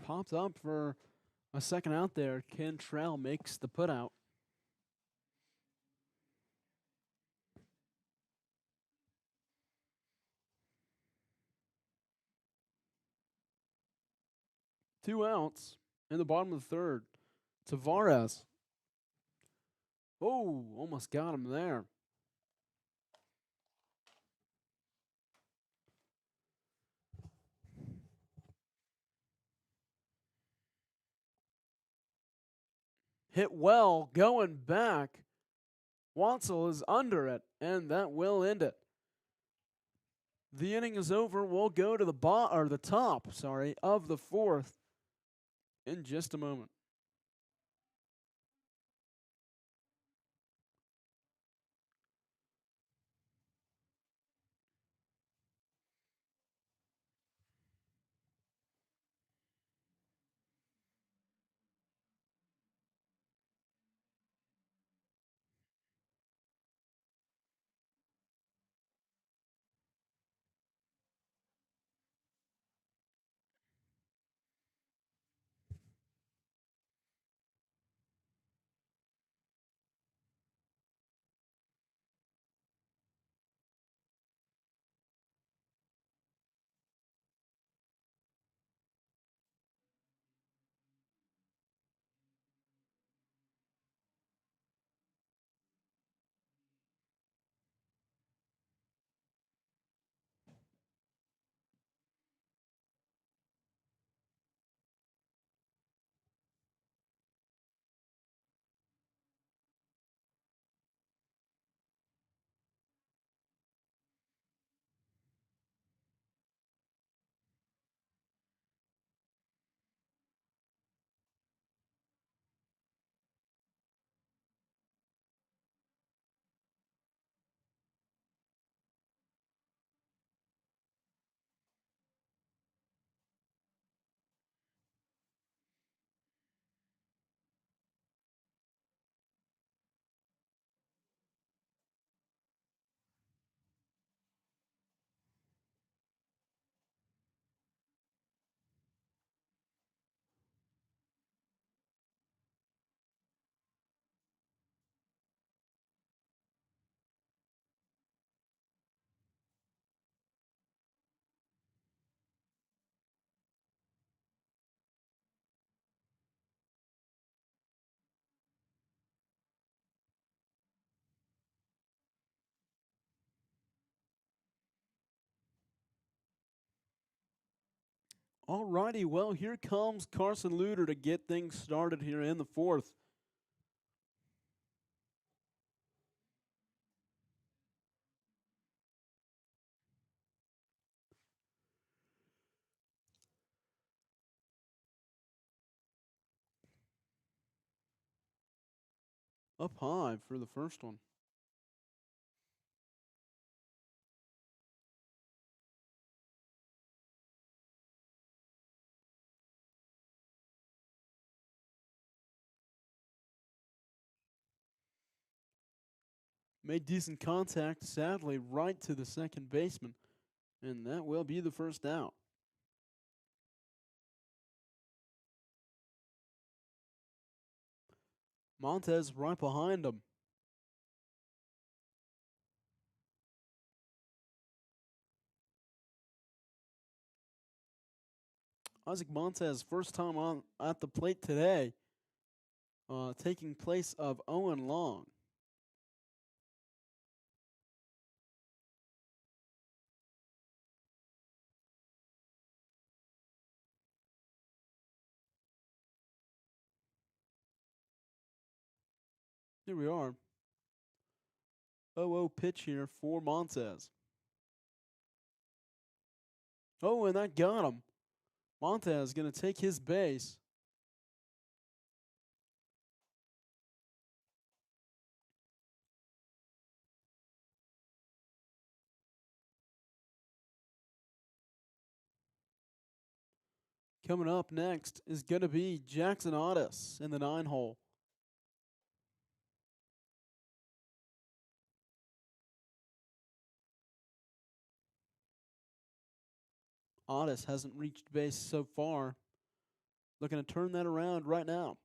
Speaker 1: Popped up for a second out there. Cantrell makes the put out. Two outs in the bottom of the third. Tavares. Oh, almost got him there. Hit well, going back. Wansel is under it, and that will end it. The inning is over. We'll go to the top, of the fourth in just a moment. All righty, well, here comes Carson Luter to get things started here in the fourth. Up high for the first one. Made decent contact, sadly, right to the second baseman. And that will be the first out. Montez right behind him. Isaac Montez, first time on at the plate today, taking place of Owen Long. Here we are. 0-0 pitch here for Montez. Oh, and that got him. Montez going to take his base. Coming up next is going to be Jackson Otis in the 9-hole. Otis hasn't reached base so far. Looking to turn that around right now.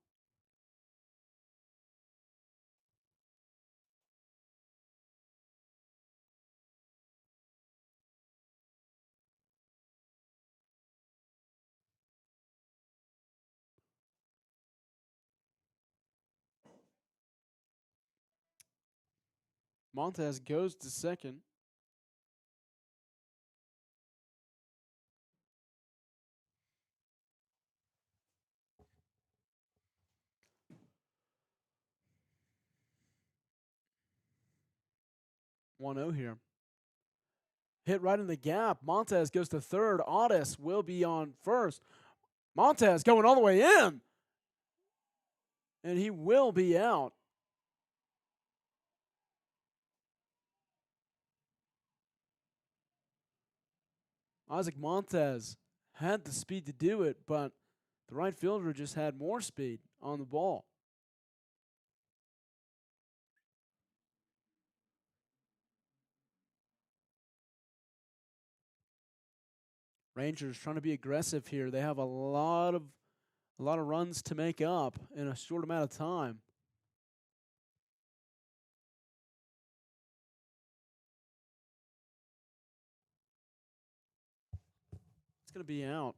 Speaker 1: Montez goes to second. One 0 here. Hit right in the gap. Montez goes to third. Otis will be on first. Montez going all the way in. And he will be out. Isaac Montez had the speed to do it, but the right fielder just had more speed on the ball. Rangers trying to be aggressive here. They have a lot of runs to make up in a short amount of time. It's going to be out.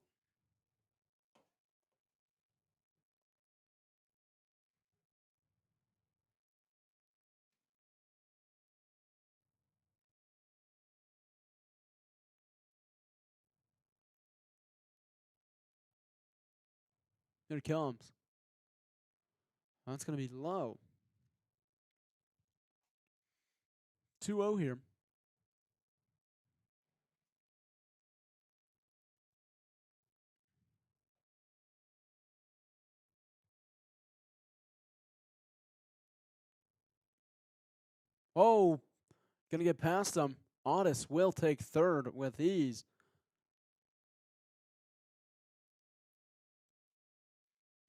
Speaker 1: Here it comes. That's going to be low. 2-0 here. Oh, going to get past him. Otis will take third with ease.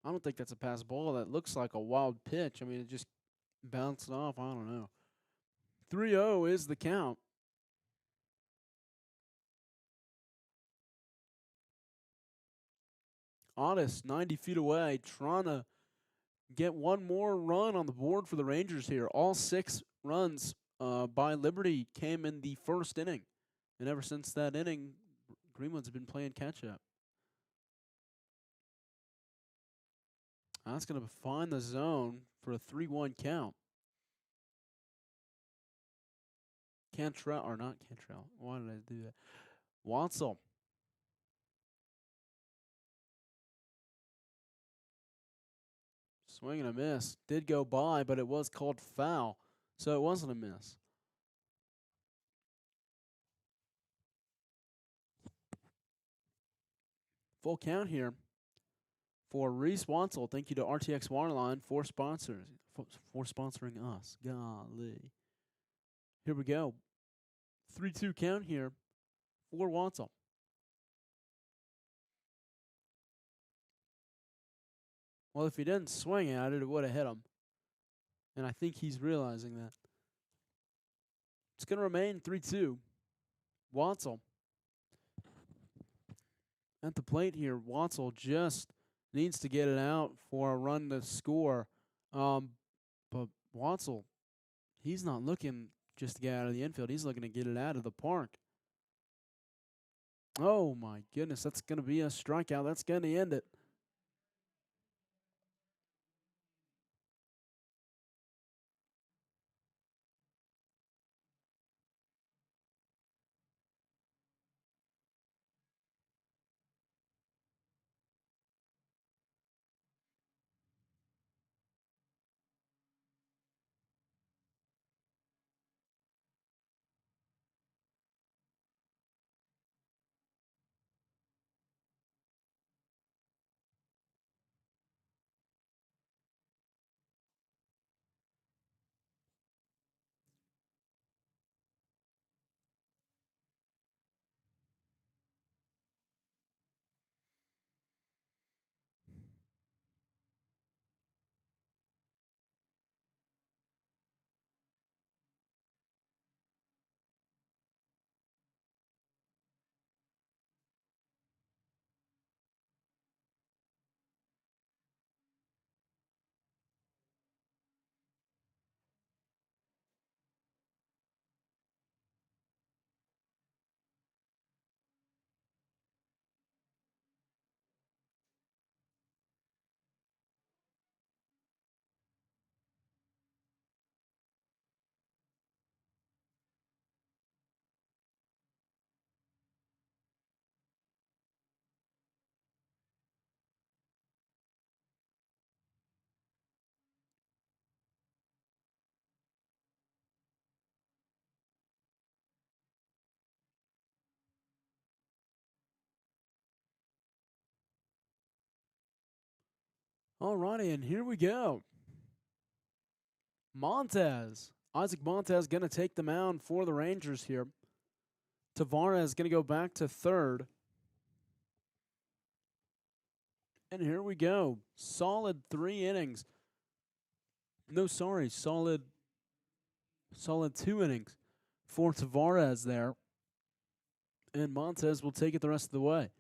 Speaker 1: I don't think that's a pass ball. That looks like a wild pitch. I mean, it just bounced off. I don't know. 3-0 is the count. Otis, 90 feet away, trying to get one more run on the board for the Rangers here. All 6 runs by Liberty came in the first inning. And ever since that inning, Greenwood's been playing catch-up. That's going to find the zone for a 3-1 count. Cantrell, or not Cantrell. Why did I do that? Wansel. Swing and a miss. Did go by, but it was called foul, so it wasn't a miss. Full count here for Reese Wansel. Thank you to RTX Waterline for sponsoring us. Golly. Here we go. 3-2 count here for Wansel. Well, if he didn't swing at it, it would have hit him. And I think he's realizing that. It's going to remain 3-2. Wansel at the plate here. Wansel just needs to get it out for a run to score. But Watzel, he's not looking just to get out of the infield. He's looking to get it out of the park. Oh, my goodness. That's going to be a strikeout. That's going to end it. All righty, and here we go. Montez. Isaac Montez going to take the mound for the Rangers here. Tavares going to go back to third. And here we go. Solid 3 innings. No, sorry, solid 2 innings for Tavares there. And Montez will take it the rest of the way.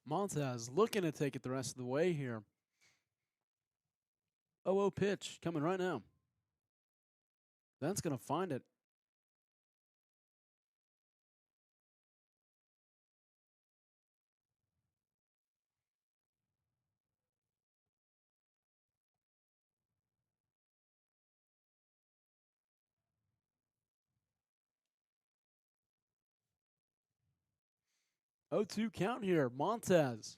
Speaker 1: Montez looking to take it the rest of the way here. 0-0 pitch coming right now. That's going to find it. Oh, 2 count here. Montez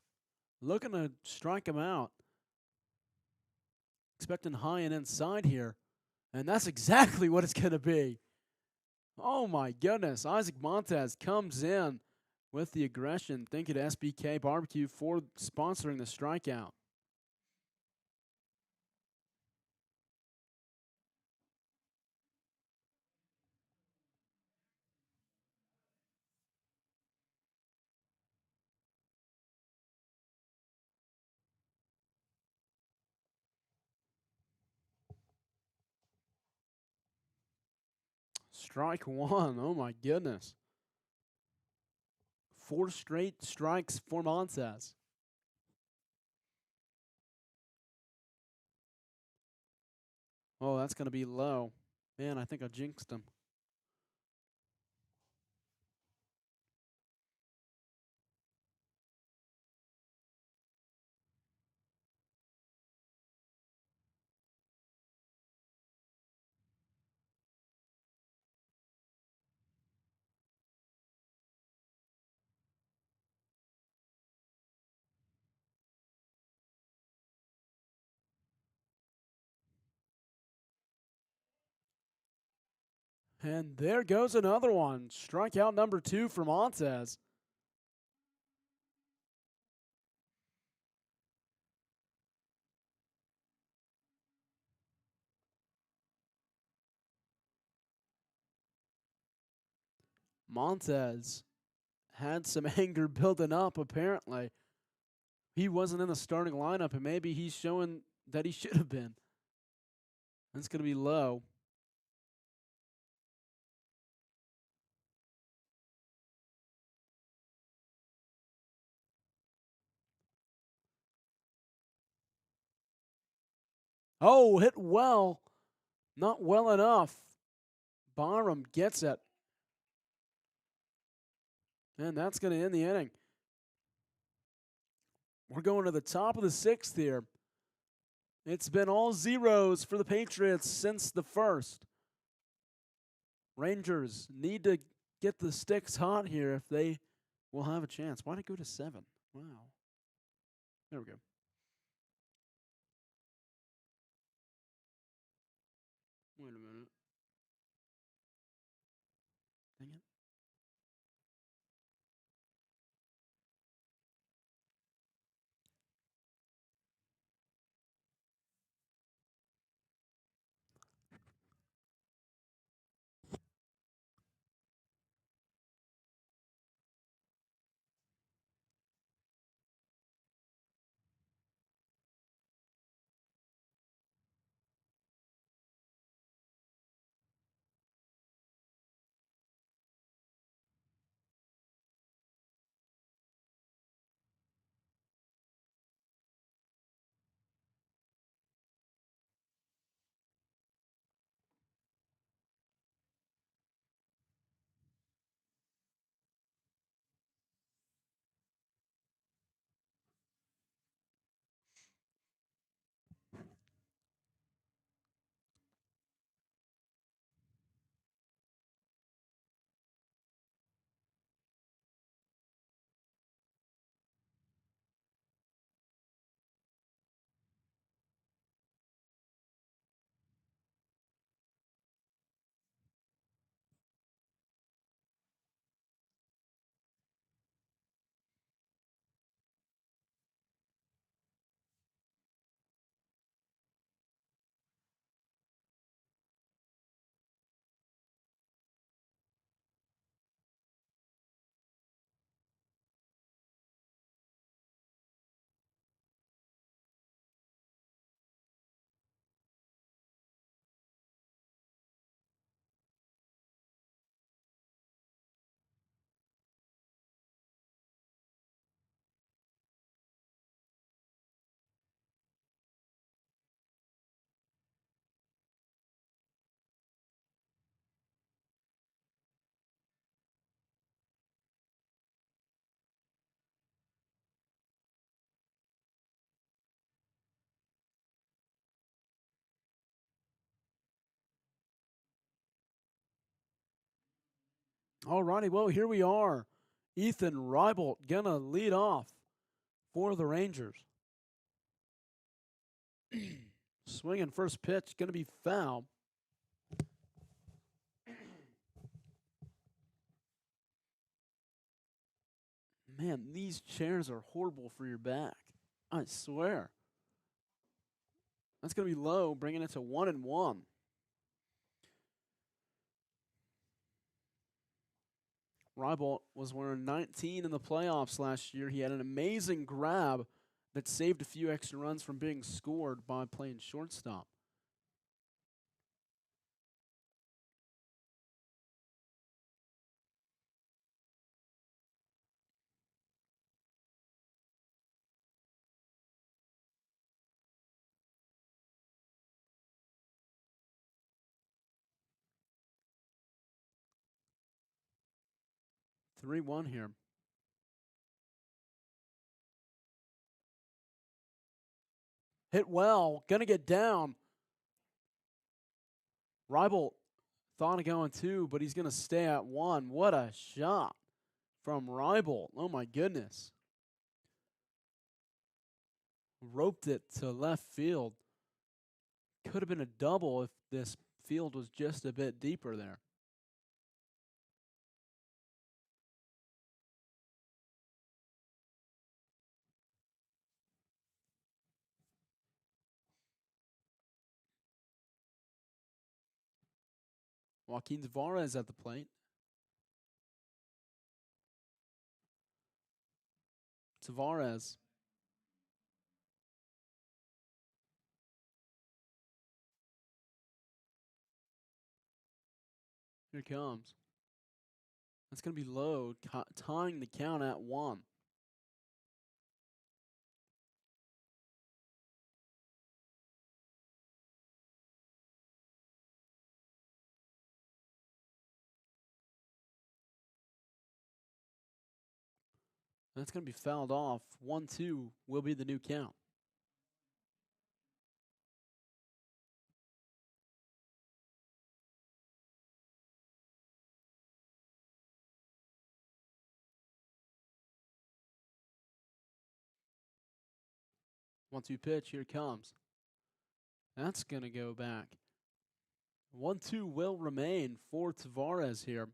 Speaker 1: looking to strike him out. Expecting high and inside here. And that's exactly what it's going to be. Oh, my goodness. Isaac Montez comes in with the aggression. Thank you to SBK Barbecue for sponsoring the strikeout. Strike 1. Oh, my goodness. 4 straight strikes for Montez. Oh, that's going to be low. Man, I think I jinxed him. And there goes another one. Strikeout number 2 for Montez. Montez had some anger building up, apparently. He wasn't in the starting lineup, and maybe he's showing that he should have been. That's going to be low. Oh, hit well. Not well enough. Barham gets it. And that's going to end the inning. We're going to the top of the sixth here. It's been all zeros for the Patriots since the first. Rangers need to get the sticks hot here if they will have a chance. Why'd it go to 7? Wow. There we go. Wait a minute. Dang it. All righty, well, here we are. Ethan Reibold gonna lead off for the Rangers. Swinging first pitch, gonna be foul. Man, these chairs are horrible for your back. I swear. That's gonna be low, bringing it to 1-1. Reibold was wearing 19 in the playoffs last year. He had an amazing grab that saved a few extra runs from being scored by playing shortstop. Three one here. Hit well, gonna get down. Reibold thought of going 2, but he's gonna stay at 1. What a shot from Reibold. Oh my goodness. Roped it to left field. Could have been a double if this field was just a bit deeper there. Joaquin Tavares at the plate. Tavares. Here it comes. That's going to be low, tying the count at 1. That's going to be fouled off. 1-2 will be the new count. One-two pitch. Here it comes. That's going to go back. 1-2 will remain for Tavares here.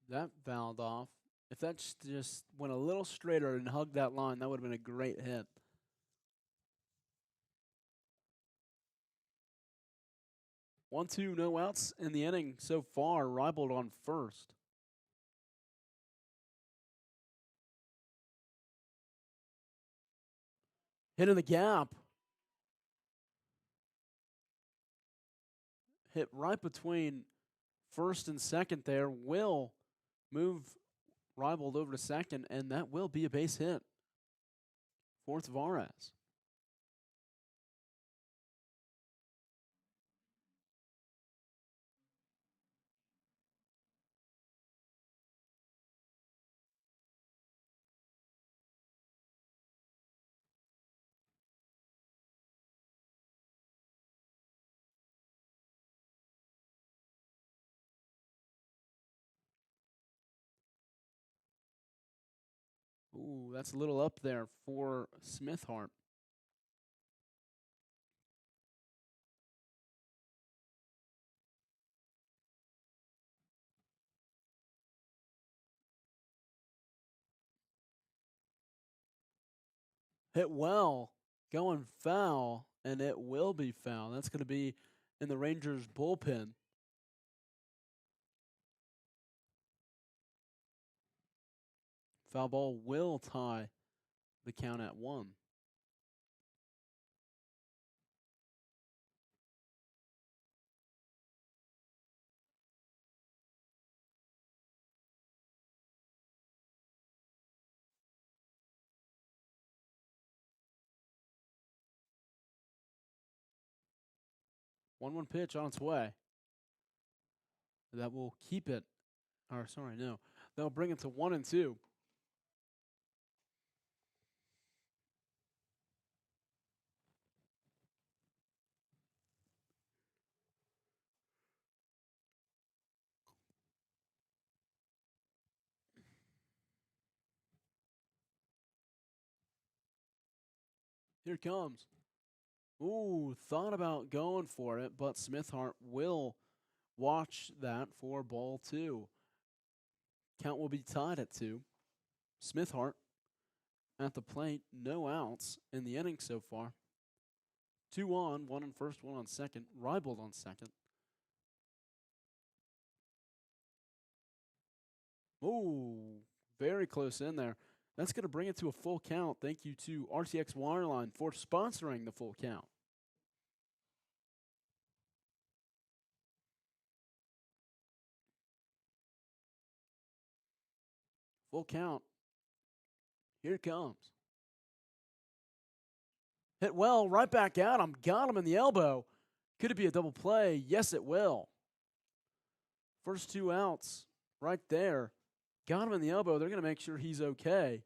Speaker 1: That fouled off. If that just went a little straighter and hugged that line, that would have been a great hit. One, two, no outs in the inning so far. Reibold on first. Hit in the gap. Hit right between first and second there. Will move Reibold over to second, and that will be a base hit for Tavares. Ooh, that's a little up there for Smithhart. Hit well, going foul, and it will be foul. That's going to be in the Rangers' bullpen. Foul ball will tie the count at 1. One pitch on its way. That will keep it. Or sorry, no. That'll bring it to 1-2. Here it comes. Ooh, thought about going for it, but Smithhart will watch that for ball 2. Count will be tied at 2. Smithhart at the plate, no outs in the inning so far. 2 on, 1 on first, 1 on second. Reibold on second. Ooh, very close in there. That's going to bring it to a full count. Thank you to RTX Wireline for sponsoring the full count. Full count. Here it comes. Hit well, right back at him. Got him in the elbow. Could it be a double play? Yes, it will. First 2 outs right there. Got him in the elbow. They're going to make sure he's okay.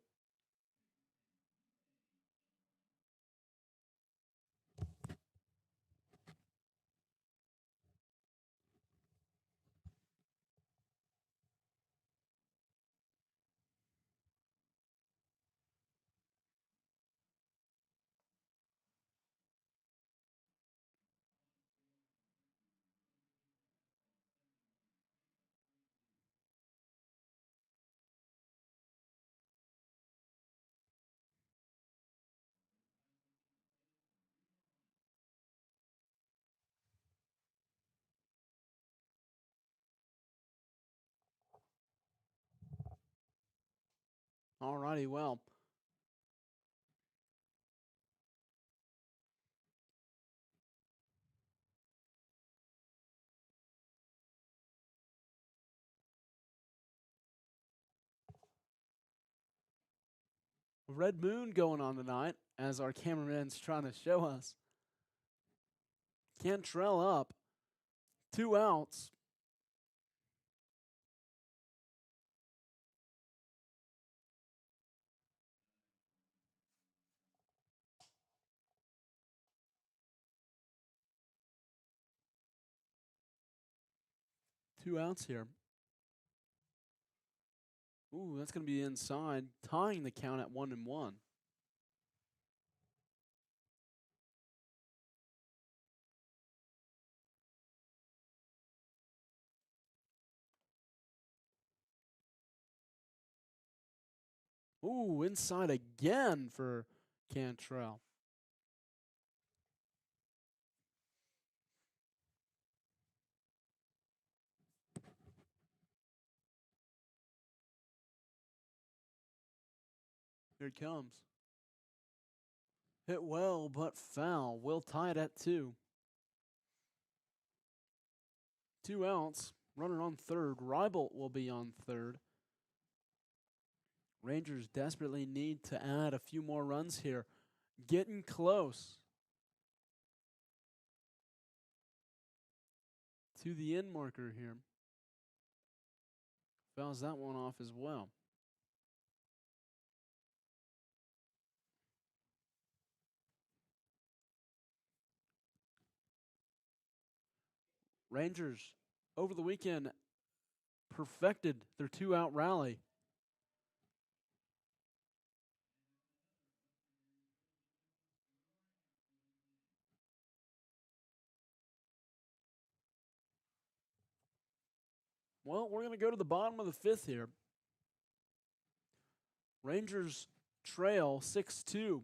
Speaker 1: All righty, well. Red moon going on tonight, as our cameraman's trying to show us. Cantrell up. 2 outs. Two outs here. Ooh, that's going to be inside, tying the count at 1-1. Ooh, inside again for Cantrell. Here it comes. Hit well, but foul. Will tie it at 2. 2 outs. Runner on third. Reibold will be on third. Rangers desperately need to add a few more runs here. Getting close to the end marker here. Fouls that one off as well. Rangers over the weekend perfected their 2-out rally. Well, we're going to go to the bottom of the 5th here. Rangers trail 6-2.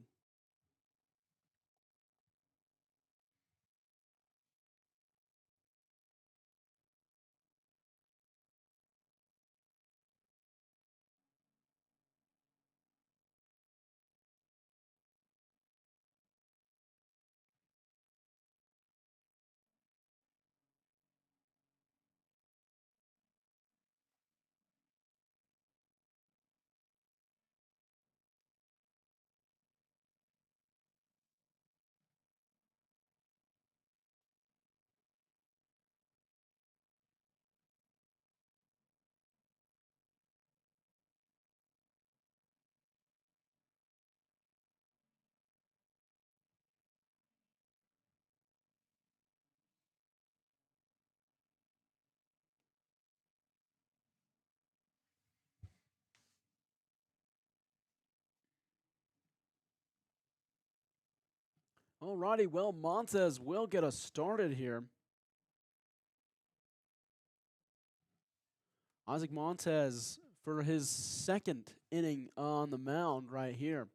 Speaker 1: All righty, well, Montez will get us started here. Isaac Montez for his 2nd inning on the mound right here.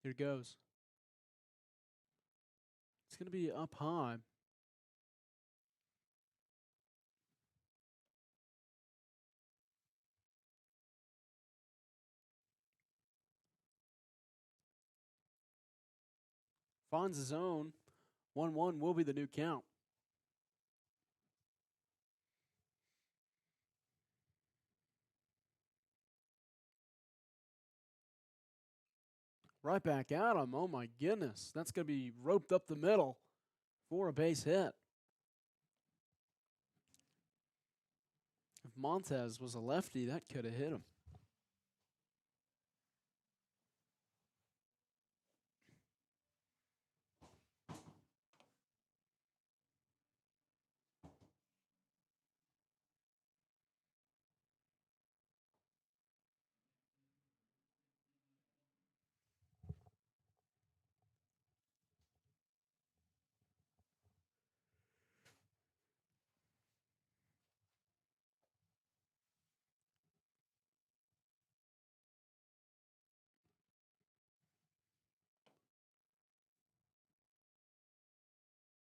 Speaker 1: Here goes. It's going to be up high. Finds his own. 1-1 will be the new count. Right back at him. Oh, my goodness. That's going to be roped up the middle for a base hit. If Montez was a lefty, that could have hit him.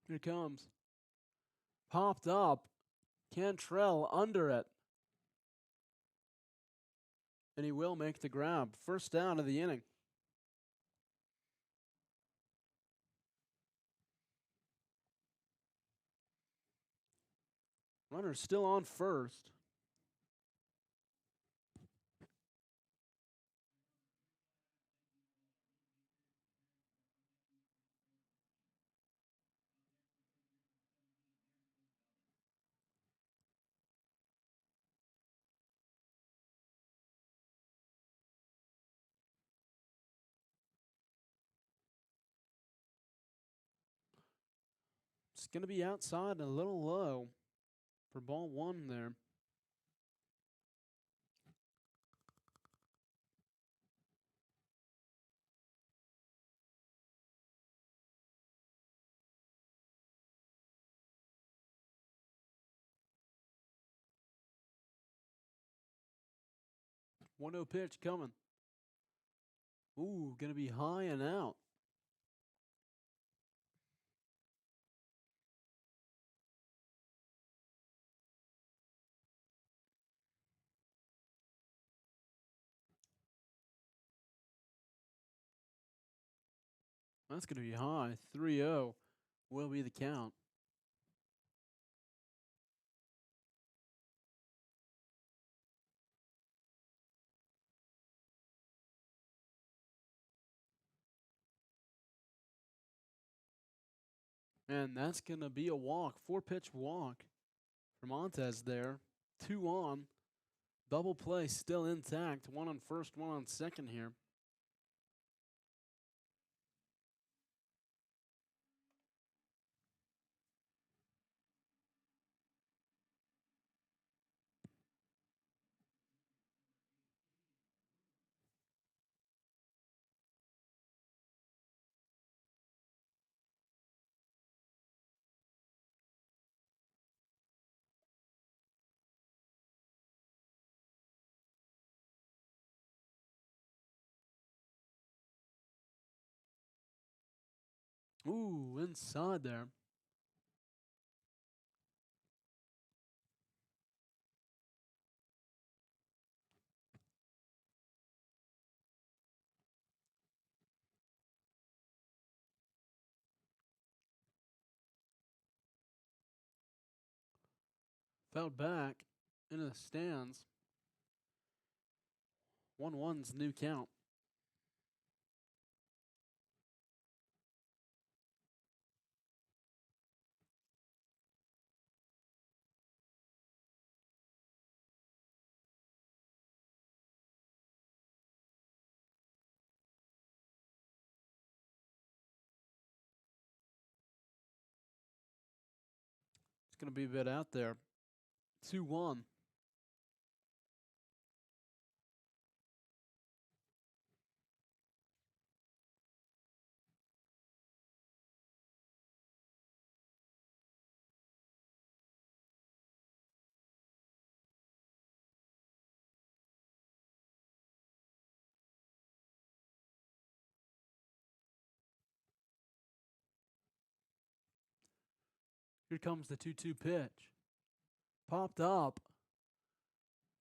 Speaker 1: Here it comes. Popped up. Cantrell under it. And he will make the grab. First down of the inning. Runner still on first. It's going to be outside and a little low for ball one there. One 0 pitch coming. Ooh, going to be high and out. That's going to be high. 3-0 will be the count. And that's going to be a walk. 4-pitch walk for Montez there. 2 on. Double play still intact. 1 on first, 1 on second here. Ooh, inside there. Fouled back into the stands. 1-1's new count. It's going to be a bit out there. 2-1. Here comes the 2-2 pitch. Popped up.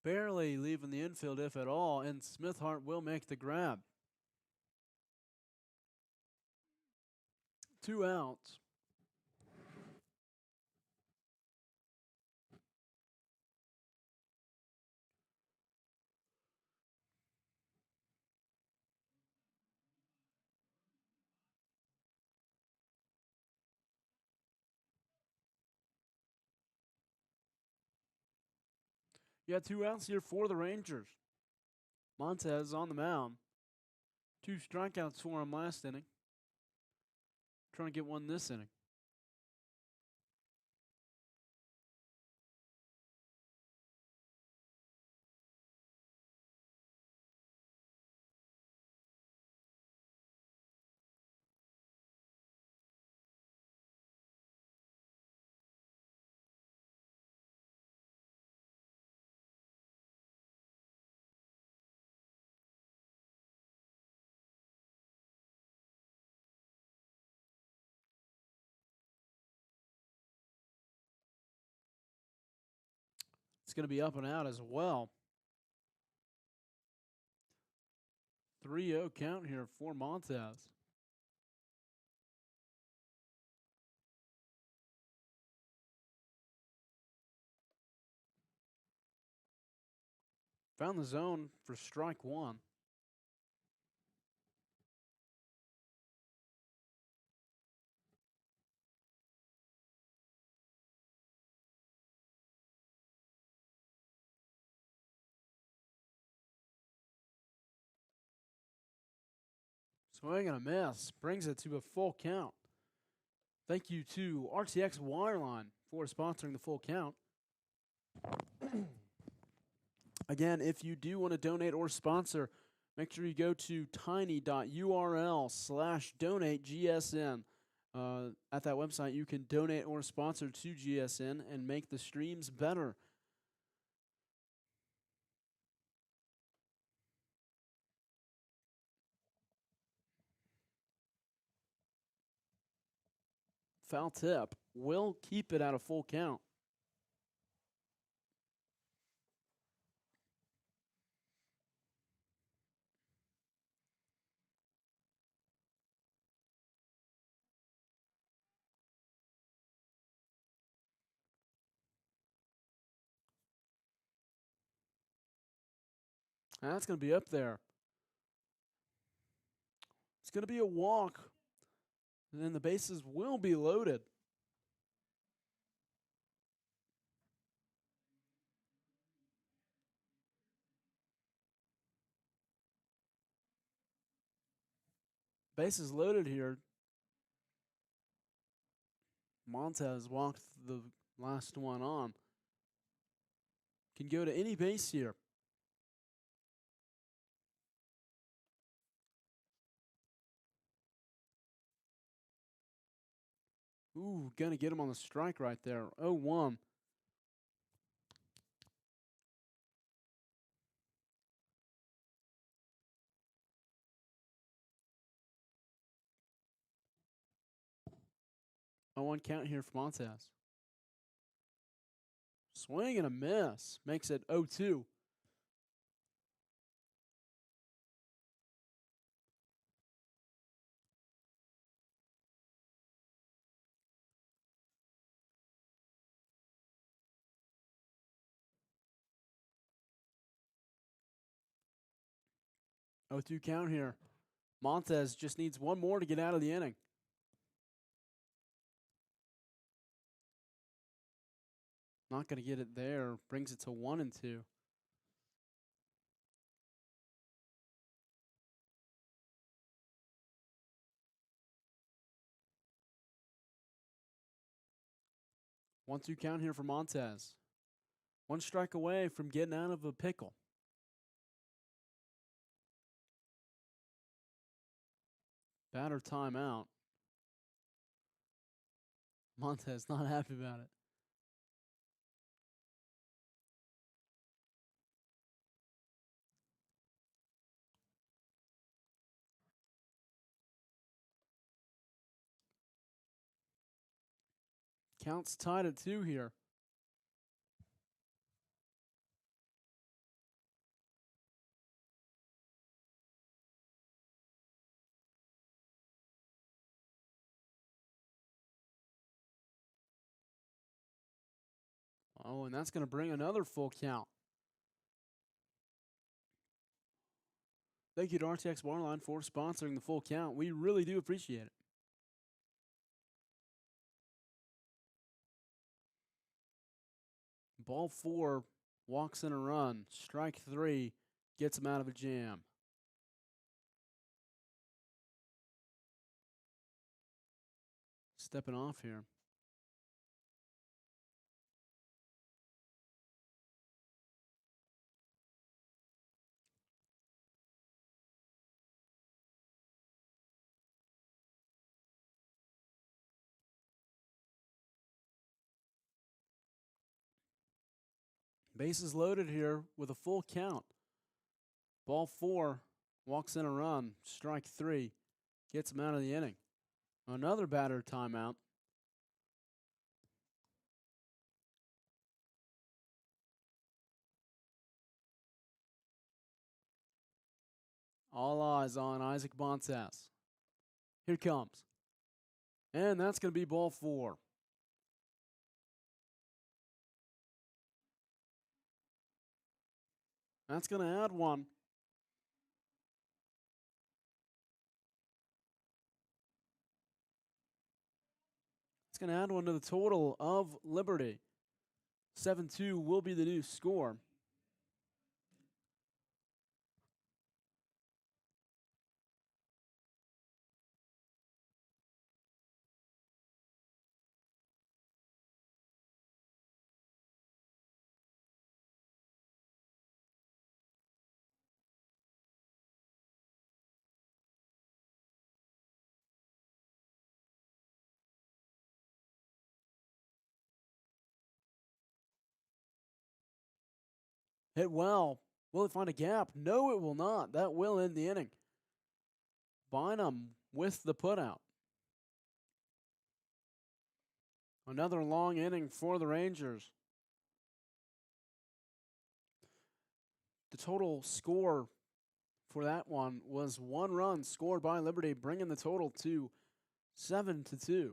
Speaker 1: Barely leaving the infield, if at all, and Smithhart will make the grab. 2 outs. Yeah, 2 outs here for the Rangers. Montez on the mound. 2 strikeouts for him last inning. Trying to get one this inning. going to be up and out as well. 3-0 count here for Montez. Found the zone for strike one. Swing and a miss. Brings it to a full count. Thank you to RTX Wireline for sponsoring the full count. Again, if you do want to donate or sponsor, make sure you go to tiny.url/donateGSN. At that website, you can donate or sponsor to GSN and make the streams better. Foul tip will keep it at a full count. That's going to be up there. It's going to be a walk, and then the bases will be loaded. Bases loaded here. Montez walked the last one on. Can go to any base here. Ooh, gonna get him on the strike right there. 0-1. A 1 count here for Montez. Swing and a miss. Makes it 0-2. Oh, 2 count here. Montez just needs one more to get out of the inning. Not going to get it there. Brings it to 1-2. One, 2 count here for Montez. 1 strike away from getting out of a pickle. Batter timeout. Montez not happy about it. Count's tied at 2 here. Oh, and that's going to bring another full count. Thank you to RTX Wireline for sponsoring the full count. We really do appreciate it. Ball 4, walks in a run. Strike 3, gets him out of a jam. Stepping off here. Bases loaded here with a full count. Ball 4, walks in a run. Strike 3, gets him out of the inning. Another batter timeout. All eyes on Isaac Bontes. Here it comes. And that's going to be ball 4. That's going to add 1. It's going to add 1 to the total of Liberty. 7-2 will be the new score. Hit well. Will it find a gap? No, it will not. That will end the inning. Bynum with the putout. Another long inning for the Rangers. The total score for that one was 1 run scored by Liberty, bringing the total to 7-2.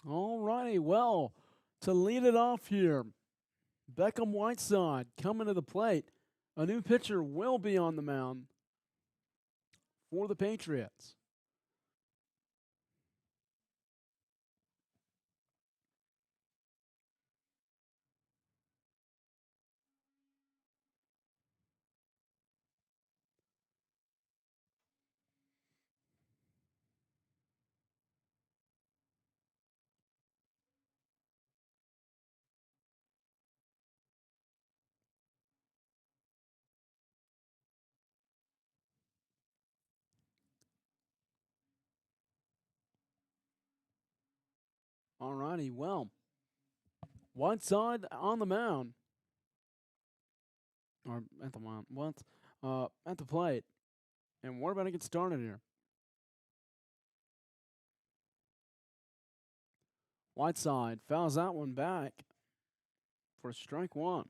Speaker 1: All righty, well, to lead it off here, Beckham Whiteside coming to the plate. A new pitcher will be on the mound for the Patriots. All righty, well, Whiteside on the mound, or at the mound, at the plate, and we're about to get started here. Whiteside fouls that one back for strike 1.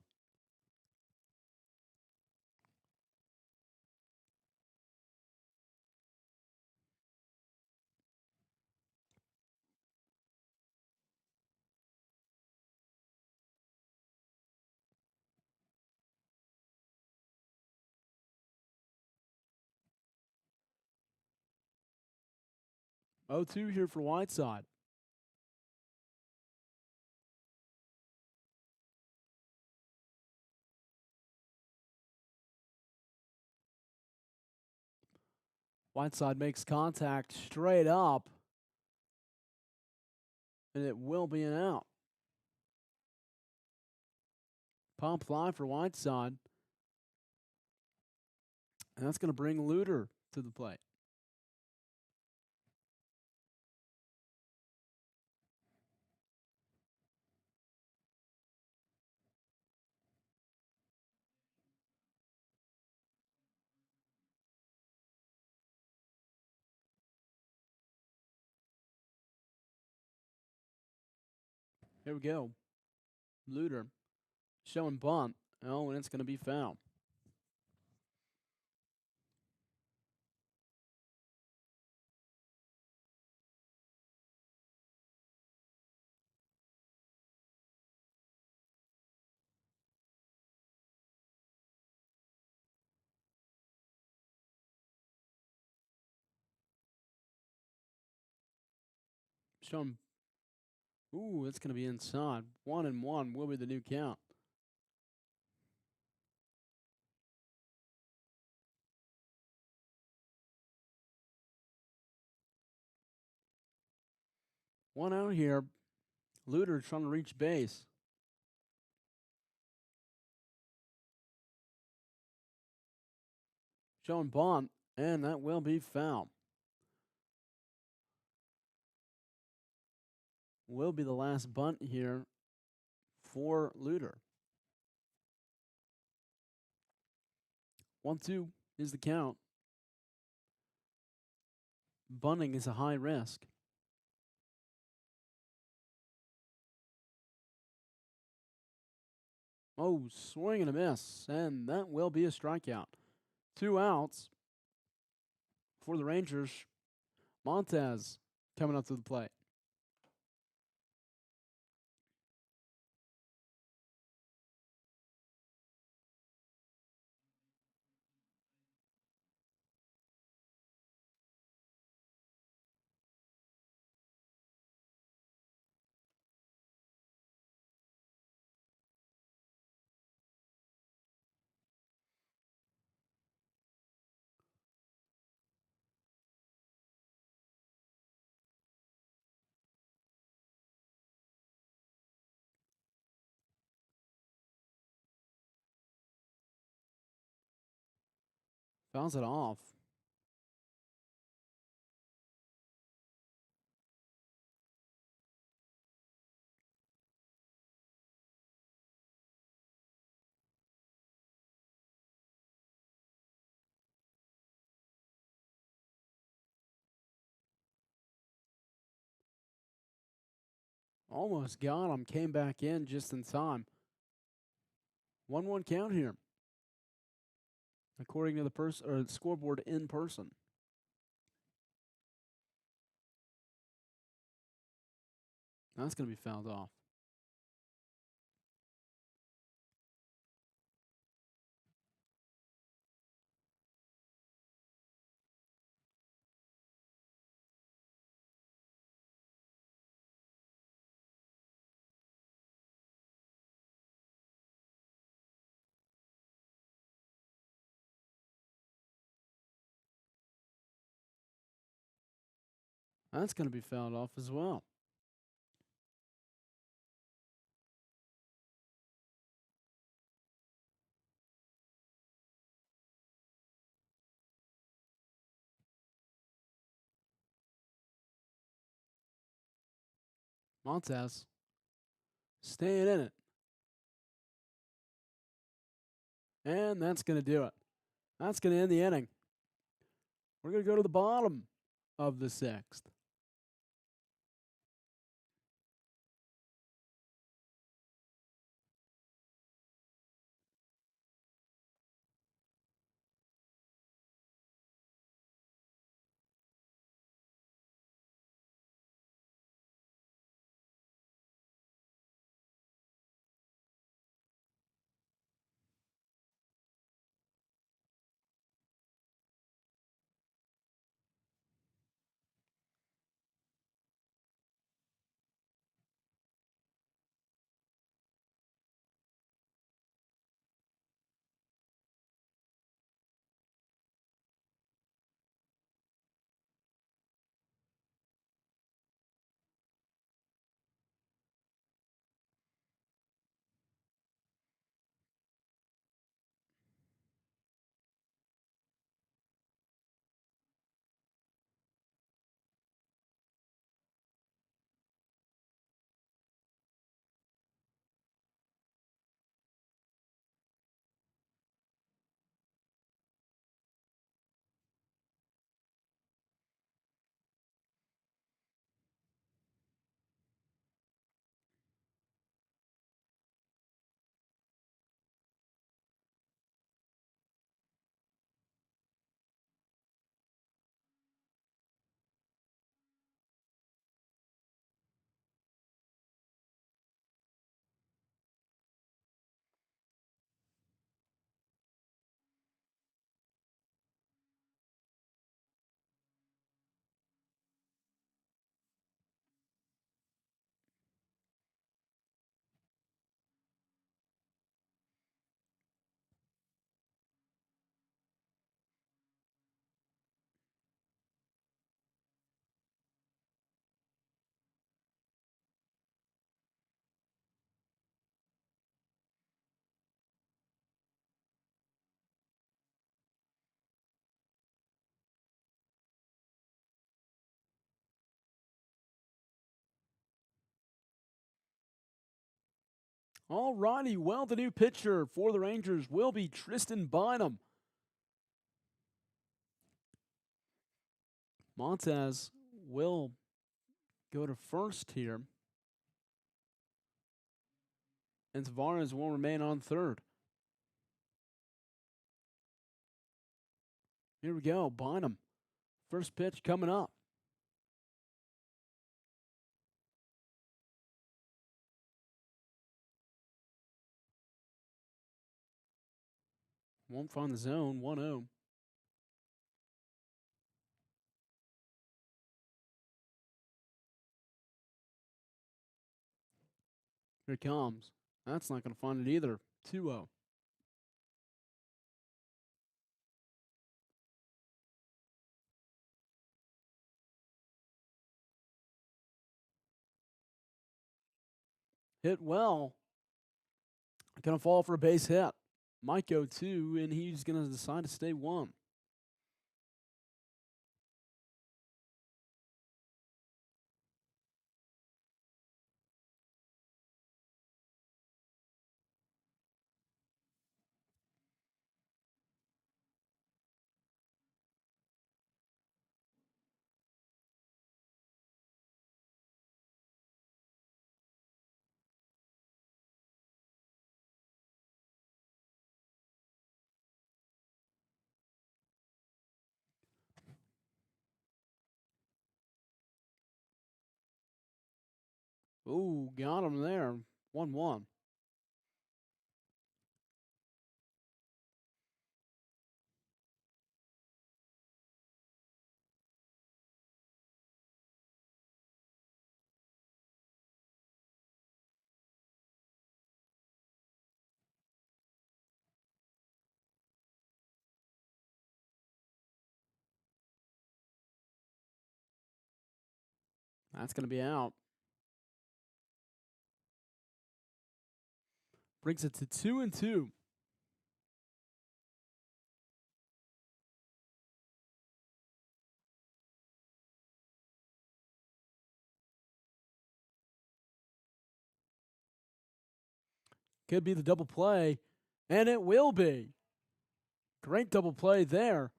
Speaker 1: Oh, 2 here for Whiteside. Whiteside makes contact straight up, and it will be an out. Pop fly for Whiteside, and that's going to bring Luter to the plate. Here we go. Luter showing bunt Oh, and it's going to be foul. Sean, ooh, it's going to be inside. 1-1 will be the new count. One out here. Luter trying to reach base. Showing bunt, and that will be foul. Will be the last bunt here for Luter. 1-2 is the count. Bunting is a high risk. Oh, swing and a miss, and that will be a strikeout. 2 outs for the Rangers. Montez coming up to the plate. Fouls it off. Almost got him. Came back in just in time. 1-1 count here, according to the scoreboard in person. That's going to be fouled off. That's going to be fouled off as well. Montez staying in it. And that's going to do it. That's going to end the inning. We're going to go to the bottom of the sixth. All righty. Well, the new pitcher for the Rangers will be Tristan Bynum. Montez will go to first here. And Tavares will remain on third. Here we go. Bynum. First pitch coming up. Won't find the zone. 1-0. Here it comes. That's not going to find it either. 2-0. Hit well. Going to fall for a base hit. Might go 2, and he's going to decide to stay 1. Ooh, got him there. 1-1. That's going to be out. Brings it to 2-2. Could be the double play, and it will be. Great double play there.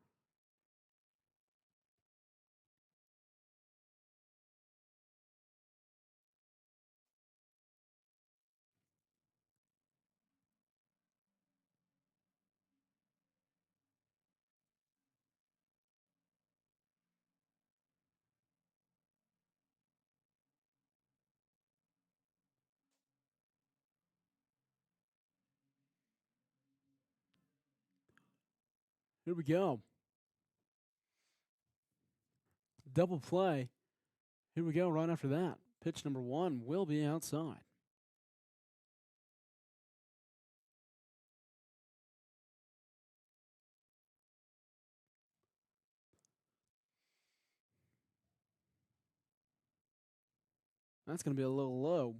Speaker 1: Here we go. Double play. Here we go right after that. Pitch number 1 will be outside. That's going to be a little low.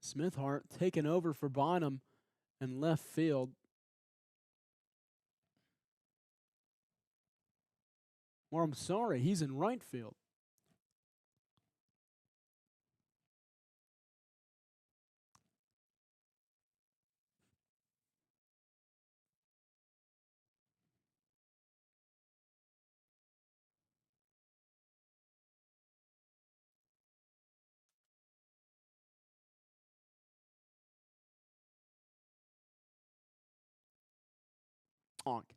Speaker 1: Smithhart taking over for Bynum in left field. Or I'm sorry, he's in right field. Honk.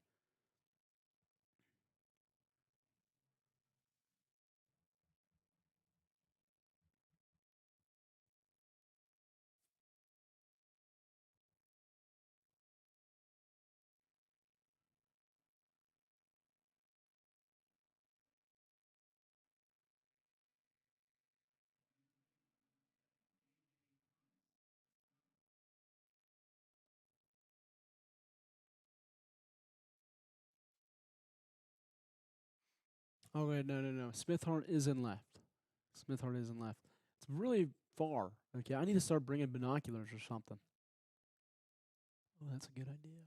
Speaker 1: Oh, wait, no. Smithhart is in left. Smithhart is in left. It's really far. Okay, I need to start bringing binoculars or something. Oh, that's a good idea.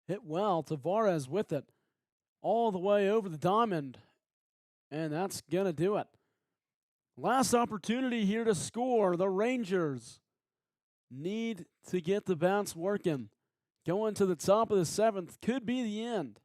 Speaker 1: Hit well. Tavares with it all the way over the diamond. And that's going to do it. Last opportunity here to score. The Rangers need to get the bats working. Going to the top of the seventh could be the end.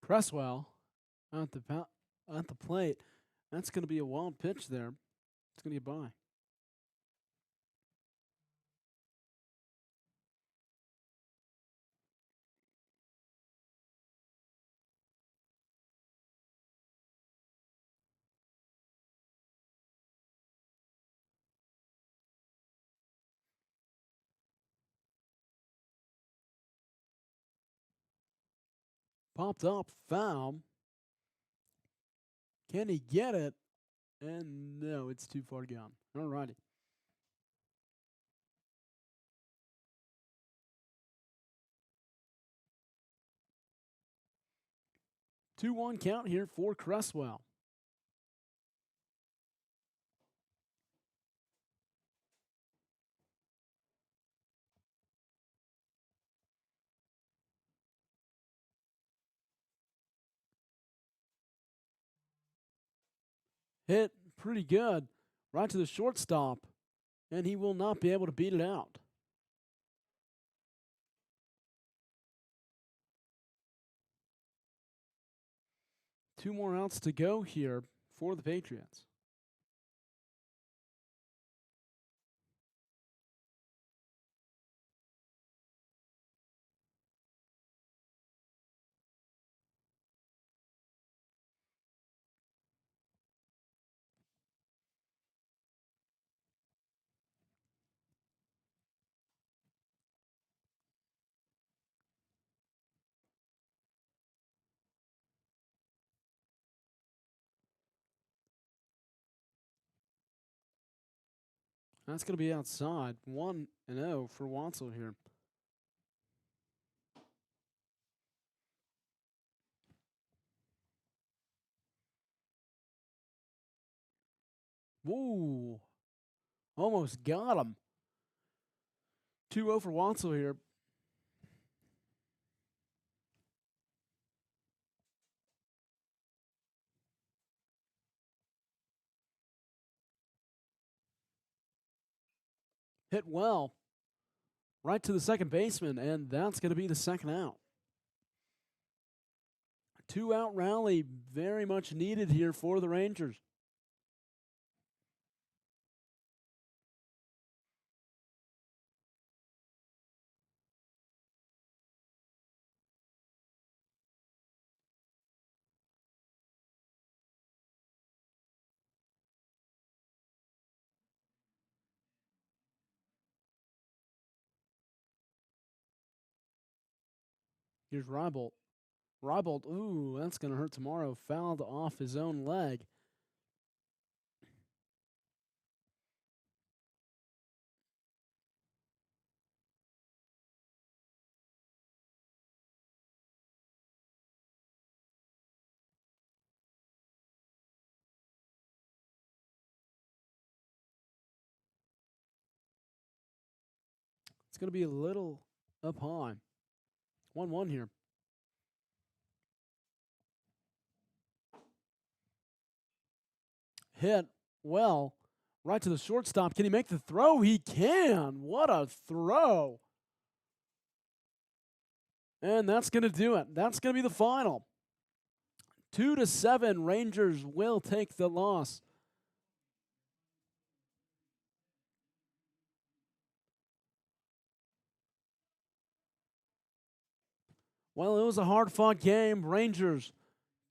Speaker 1: Cresswell at the plate. That's going to be a wild pitch there. It's going to get by. Popped up, foul. Can he get it? And no, it's too far gone. All righty. Two-one count here for Cresswell. Hit pretty good right to the shortstop, and he will not be able to beat it out. Two more outs to go here for the Patriots. That's going to be outside. 1-0 for Wansel here. Woo! Almost got him. 2-0 for Wansel here. Hit well right to the second baseman, and that's going to be the second out. 2-out rally, very much needed here for the Rangers. Here's Rybolt. Rybolt, ooh, that's going to hurt tomorrow. Fouled off his own leg. It's going to be a little up high. 1-1 here. Hit well right to the shortstop. Can he make the throw? He can. What a throw. And that's going to do it. That's going to be the final. 2-7, Rangers will take the loss. Well, it was a hard-fought game. Rangers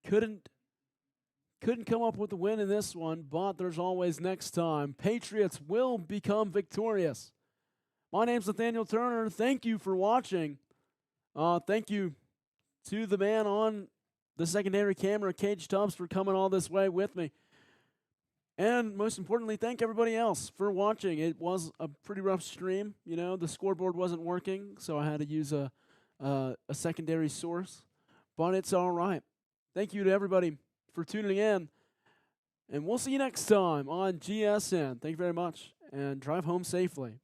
Speaker 1: couldn't come up with the win in this one, but there's always next time. Patriots will become victorious. My name's Nathaniel Turner. Thank you for watching. Thank you to the man on the secondary camera, Cage Tubbs, for coming all this way with me. And most importantly, thank everybody else for watching. It was a pretty rough stream. You know, the scoreboard wasn't working, so I had to use a secondary source. But it's all right. Thank you to everybody for tuning in. And we'll see you next time on GSN. Thank you very much, and drive home safely.